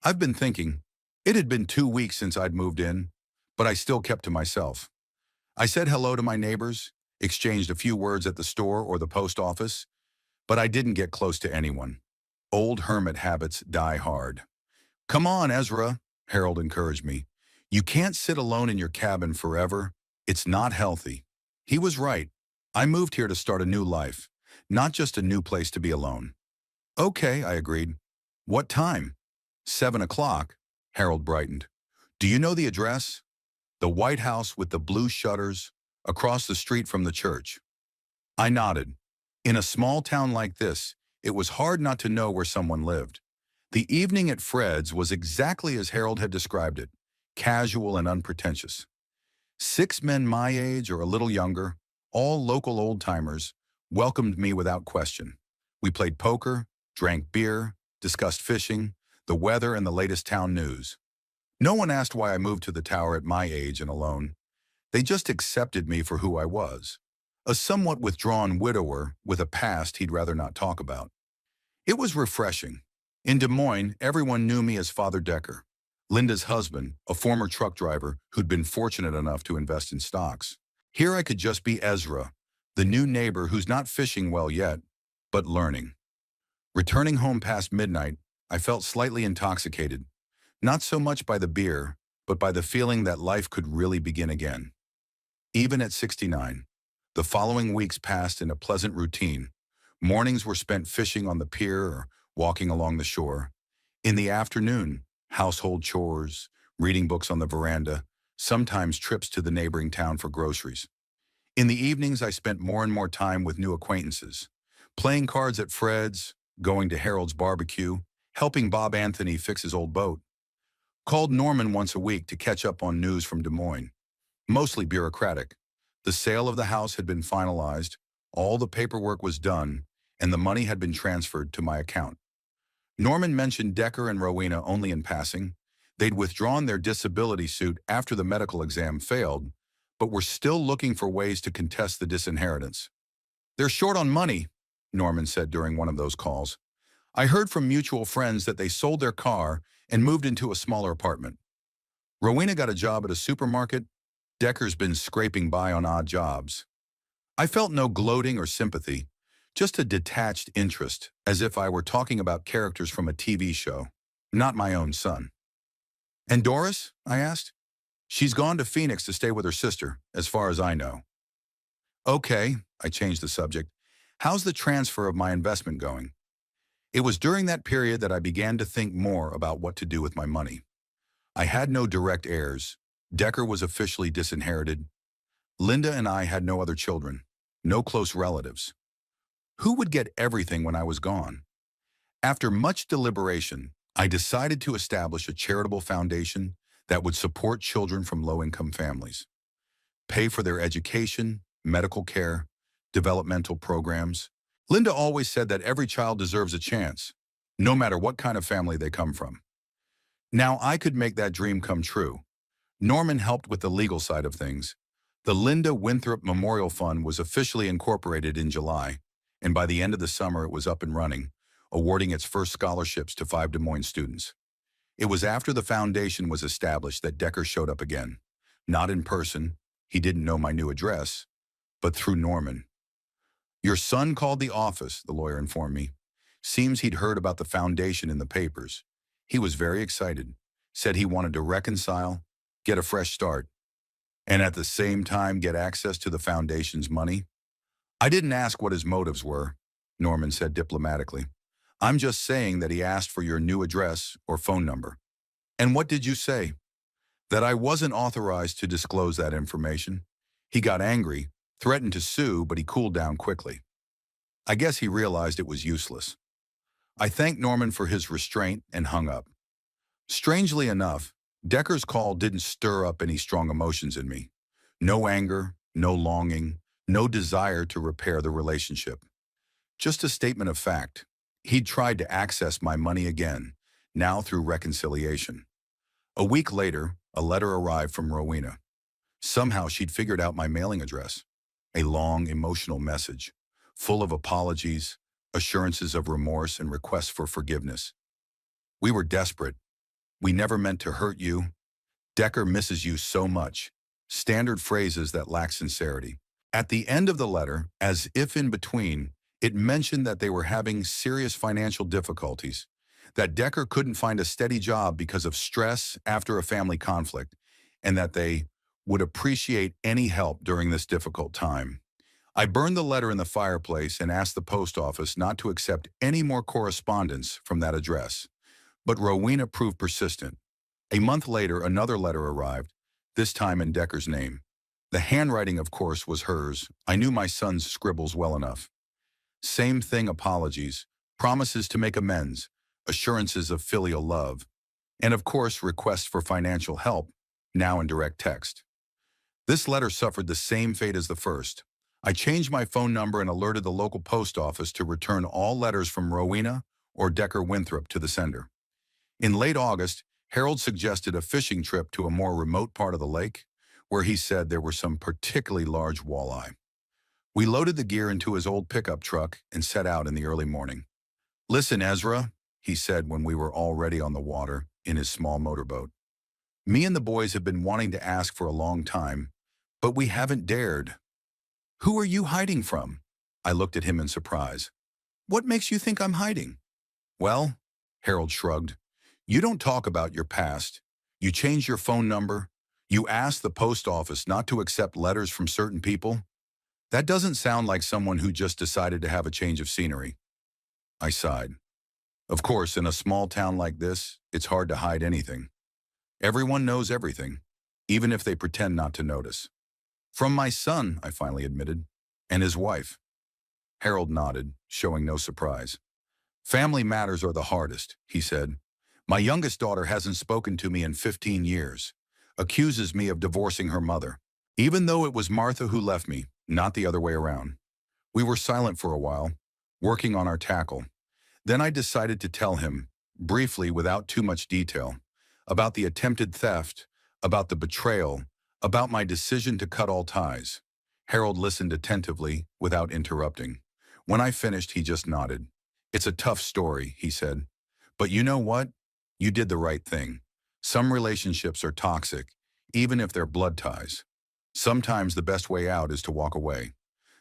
I've been thinking. It had been 2 weeks since I'd moved in, but I still kept to myself. I said hello to my neighbors, exchanged a few words at the store or the post office, but I didn't get close to anyone. Old hermit habits die hard. "Come on, Ezra," Harold encouraged me. "You can't sit alone in your cabin forever. It's not healthy." He was right. I moved here to start a new life, not just a new place to be alone. "Okay," I agreed. "What time?" "7 o'clock, Harold brightened. "Do you know the address?" "The White House with the blue shutters, across the street from the church." I nodded. In a small town like this, it was hard not to know where someone lived. The evening at Fred's was exactly as Harold had described it, casual and unpretentious. 6 men my age or a little younger, all local old-timers, welcomed me without question. We played poker, drank beer, discussed fishing, the weather, and the latest town news. No one asked why I moved to the tower at my age and alone. They just accepted me for who I was, a somewhat withdrawn widower with a past he'd rather not talk about. It was refreshing. In Des Moines, everyone knew me as Father Decker, Linda's husband, a former truck driver who'd been fortunate enough to invest in stocks. Here I could just be Ezra, the new neighbor who's not fishing well yet, but learning. Returning home past midnight, I felt slightly intoxicated, not so much by the beer, but by the feeling that life could really begin again. Even at 69, the following weeks passed in a pleasant routine. Mornings were spent fishing on the pier or walking along the shore. In the afternoon, household chores, reading books on the veranda, sometimes trips to the neighboring town for groceries. In the evenings, I spent more and more time with new acquaintances, playing cards at Fred's, going to Harold's barbecue, helping Bob Anthony fix his old boat. Called Norman once a week to catch up on news from Des Moines, mostly bureaucratic. The sale of the house had been finalized, all the paperwork was done, and the money had been transferred to my account. Norman mentioned Decker and Rowena only in passing. They'd withdrawn their disability suit after the medical exam failed, but were still looking for ways to contest the disinheritance. "They're short on money," Norman said during one of those calls. "I heard from mutual friends that they sold their car and moved into a smaller apartment. Rowena got a job at a supermarket. Decker's been scraping by on odd jobs." I felt no gloating or sympathy, just a detached interest, as if I were talking about characters from a TV show, not my own son. "And Doris?" I asked. "She's gone to Phoenix to stay with her sister, as far as I know." "Okay," I changed the subject. "How's the transfer of my investment going?" It was during that period that I began to think more about what to do with my money. I had no direct heirs. Decker was officially disinherited. Linda and I had no other children, no close relatives. Who would get everything when I was gone? After much deliberation, I decided to establish a charitable foundation that would support children from low-income families, pay for their education, medical care, developmental programs. Linda always said that every child deserves a chance, no matter what kind of family they come from. Now I could make that dream come true. Norman helped with the legal side of things. The Linda Winthrop Memorial Fund was officially incorporated in July, and by the end of the summer it was up and running, awarding its first scholarships to 5 Des Moines students. It was after the foundation was established that Decker showed up again. Not in person, he didn't know my new address, but through Norman. "Your son called the office," the lawyer informed me. "Seems he'd heard about the foundation in the papers. He was very excited, said he wanted to reconcile, get a fresh start, and at the same time get access to the foundation's money." "I didn't ask what his motives were," Norman said diplomatically. "I'm just saying that he asked for your new address or phone number." "And what did you say?" "That I wasn't authorized to disclose that information." He got angry, threatened to sue, but he cooled down quickly. I guess he realized it was useless. I thanked Norman for his restraint and hung up. Strangely enough, Decker's call didn't stir up any strong emotions in me. No anger, no longing, No desire to repair the relationship. Just a statement of fact. He'd tried to access my money again, now through reconciliation. A week later, a letter arrived from Rowena. Somehow she'd figured out my mailing address. A long, emotional message, full of apologies, assurances of remorse, and requests for forgiveness. We were desperate. We never meant to hurt you. Decker misses you so much. Standard phrases that lack sincerity. At the end of the letter, as if in between, it mentioned that they were having serious financial difficulties, that Decker couldn't find a steady job because of stress after a family conflict, and that they would appreciate any help during this difficult time. I burned the letter in the fireplace and asked the post office not to accept any more correspondence from that address. But Rowena proved persistent. A month later, another letter arrived, this time in Decker's name. The handwriting, of course, was hers. I knew my son's scribbles well enough. Same thing, apologies, promises to make amends, assurances of filial love, and of course, requests for financial help, now in direct text. This letter suffered the same fate as the first. I changed my phone number and alerted the local post office to return all letters from Rowena or Decker Winthrop to the sender. In late August, Harold suggested a fishing trip to a more remote part of the lake, where he said there were some particularly large walleye. We loaded the gear into his old pickup truck and set out in the early morning. "Listen, Ezra," he said when we were already on the water in his small motorboat. "Me and the boys have been wanting to ask for a long time, but we haven't dared." "Who are you hiding from?" I looked at him in surprise. "What makes you think I'm hiding?" "Well," Harold shrugged, "you don't talk about your past. You change your phone number. You ask the post office not to accept letters from certain people. That doesn't sound like someone who just decided to have a change of scenery." I sighed. Of course, in a small town like this, it's hard to hide anything. Everyone knows everything, even if they pretend not to notice. "From my son," I finally admitted, "and his wife." Harold nodded, showing no surprise. "Family matters are the hardest," he said. "My youngest daughter hasn't spoken to me in 15 years, accuses me of divorcing her mother, even though it was Martha who left me, not the other way around." We were silent for a while, working on our tackle. Then I decided to tell him, briefly without too much detail, about the attempted theft, about the betrayal, about my decision to cut all ties. Harold listened attentively, without interrupting. When I finished, he just nodded. "It's a tough story," he said. "But you know what? You did the right thing. Some relationships are toxic, even if they're blood ties. Sometimes the best way out is to walk away."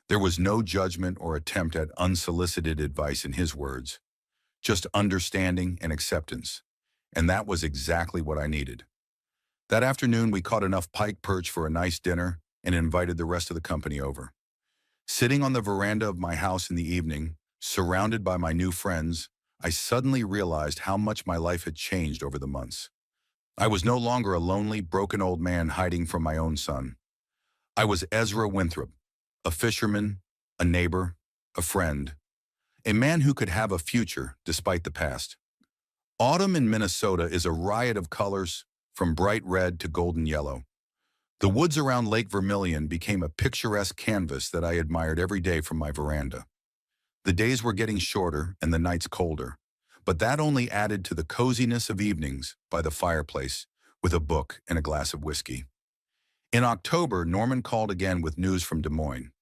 There was no judgment or attempt at unsolicited advice in his words, just understanding and acceptance. And that was exactly what I needed. That afternoon, we caught enough pike perch for a nice dinner and invited the rest of the company over. Sitting on the veranda of my house in the evening, surrounded by my new friends, I suddenly realized how much my life had changed over the months. I was no longer a lonely, broken old man hiding from my own son. I was Ezra Winthrop, a fisherman, a neighbor, a friend, a man who could have a future despite the past. Autumn in Minnesota is a riot of colors, from bright red to golden yellow. The woods around Lake Vermilion became a picturesque canvas that I admired every day from my veranda. The days were getting shorter and the nights colder, but that only added to the coziness of evenings by the fireplace with a book and a glass of whiskey. In October, Norman called again with news from Des Moines.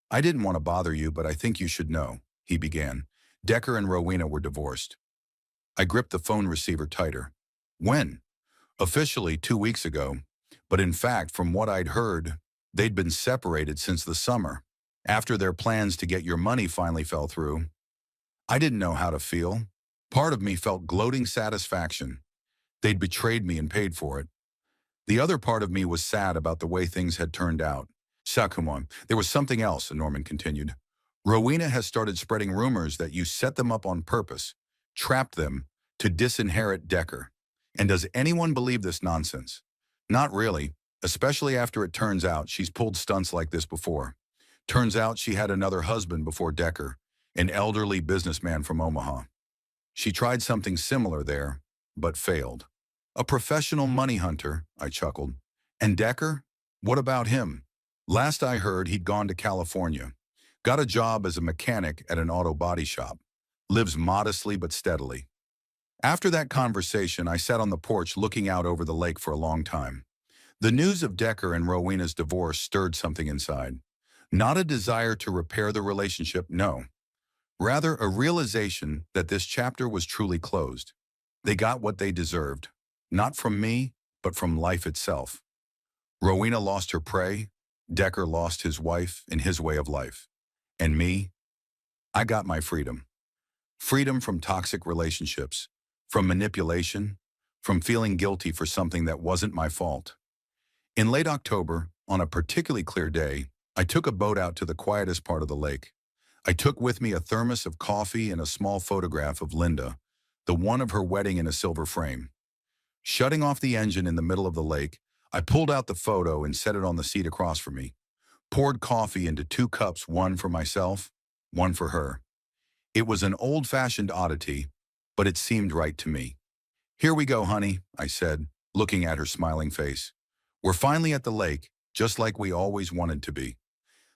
"I didn't want to bother you, but I think you should know," he began. "Decker and Rowena were divorced." I gripped the phone receiver tighter. "When?" "Officially 2 weeks ago, but in fact, from what I'd heard, they'd been separated since the summer, after their plans to get your money finally fell through." I didn't know how to feel. Part of me felt gloating satisfaction. They'd betrayed me and paid for it. The other part of me was sad about the way things had turned out. "Come on, there was something else," Norman continued. "Rowena has started spreading rumors that you set them up on purpose, trapped them to disinherit Decker. And does anyone believe this nonsense? Not really, especially after it turns out she's pulled stunts like this before. Turns out she had another husband before Decker, an elderly businessman from Omaha. She tried something similar there, but failed." "A professional money hunter," I chuckled. "And Decker? What about him?" Last I heard, he'd gone to California, got a job as a mechanic at an auto body shop, lives modestly but steadily. After that conversation, I sat on the porch looking out over the lake for a long time. The news of Decker and Rowena's divorce stirred something inside. Not a desire to repair the relationship, no. Rather, a realization that this chapter was truly closed. They got what they deserved, not from me, but from life itself. Rowena lost her prey, Decker lost his wife and his way of life. And me, I got my freedom. Freedom from toxic relationships, from manipulation, from feeling guilty for something that wasn't my fault. In late October, on a particularly clear day, I took a boat out to the quietest part of the lake. I took with me a thermos of coffee and a small photograph of Linda, the one of her wedding in a silver frame. Shutting off the engine in the middle of the lake, I pulled out the photo and set it on the seat across from me, poured coffee into 2 cups, one for myself, one for her. It was an old-fashioned oddity, but it seemed right to me. "Here we go, honey," I said, looking at her smiling face. "We're finally at the lake, just like we always wanted to be."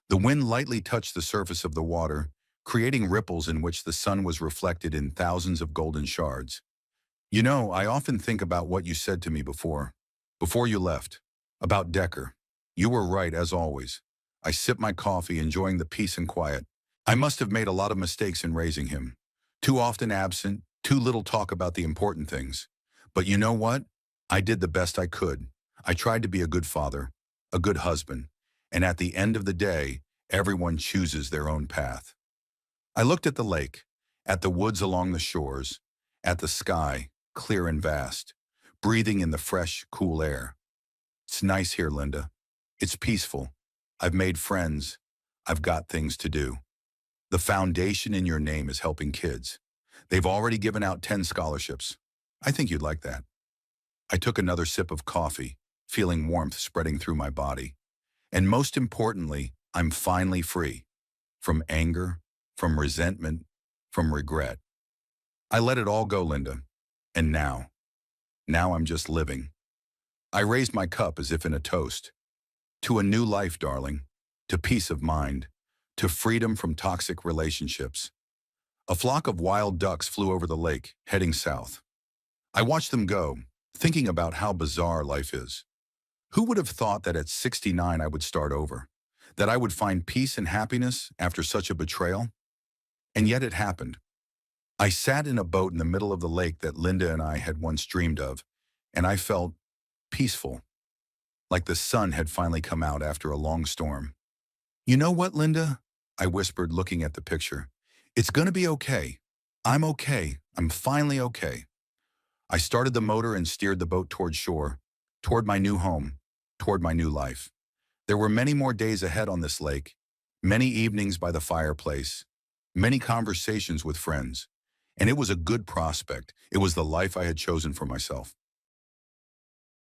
The wind lightly touched the surface of the water, creating ripples in which the sun was reflected in thousands of golden shards. "You know, I often think about what you said to me before you left, about Decker. You were right, as always." I sipped my coffee, enjoying the peace and quiet. I must have made a lot of mistakes in raising him. Too often absent, too little talk about the important things. But you know what? I did the best I could. I tried to be a good father, a good husband, and at the end of the day, everyone chooses their own path. I looked at the lake, at the woods along the shores, at the sky, clear and vast, breathing in the fresh, cool air. "It's nice here, Linda. It's peaceful. I've made friends. I've got things to do. The foundation in your name is helping kids. They've already given out 10 scholarships. I think you'd like that." I took another sip of coffee, feeling warmth spreading through my body. And most importantly, I'm finally free. From anger, from resentment, from regret. I let it all go, Linda. And now I'm just living. I raised my cup as if in a toast. To a new life, darling. To peace of mind. To freedom from toxic relationships. A flock of wild ducks flew over the lake, heading south. I watched them go, thinking about how bizarre life is. Who would have thought that at 69 I would start over? That I would find peace and happiness after such a betrayal? And yet it happened. I sat in a boat in the middle of the lake that Linda and I had once dreamed of, and I felt peaceful, like the sun had finally come out after a long storm. "You know what, Linda?" I whispered, looking at the picture. "It's gonna be okay. I'm okay. I'm finally okay." I started the motor and steered the boat toward shore, toward my new home, toward my new life. There were many more days ahead on this lake, many evenings by the fireplace, many conversations with friends. And it was a good prospect. It was the life I had chosen for myself.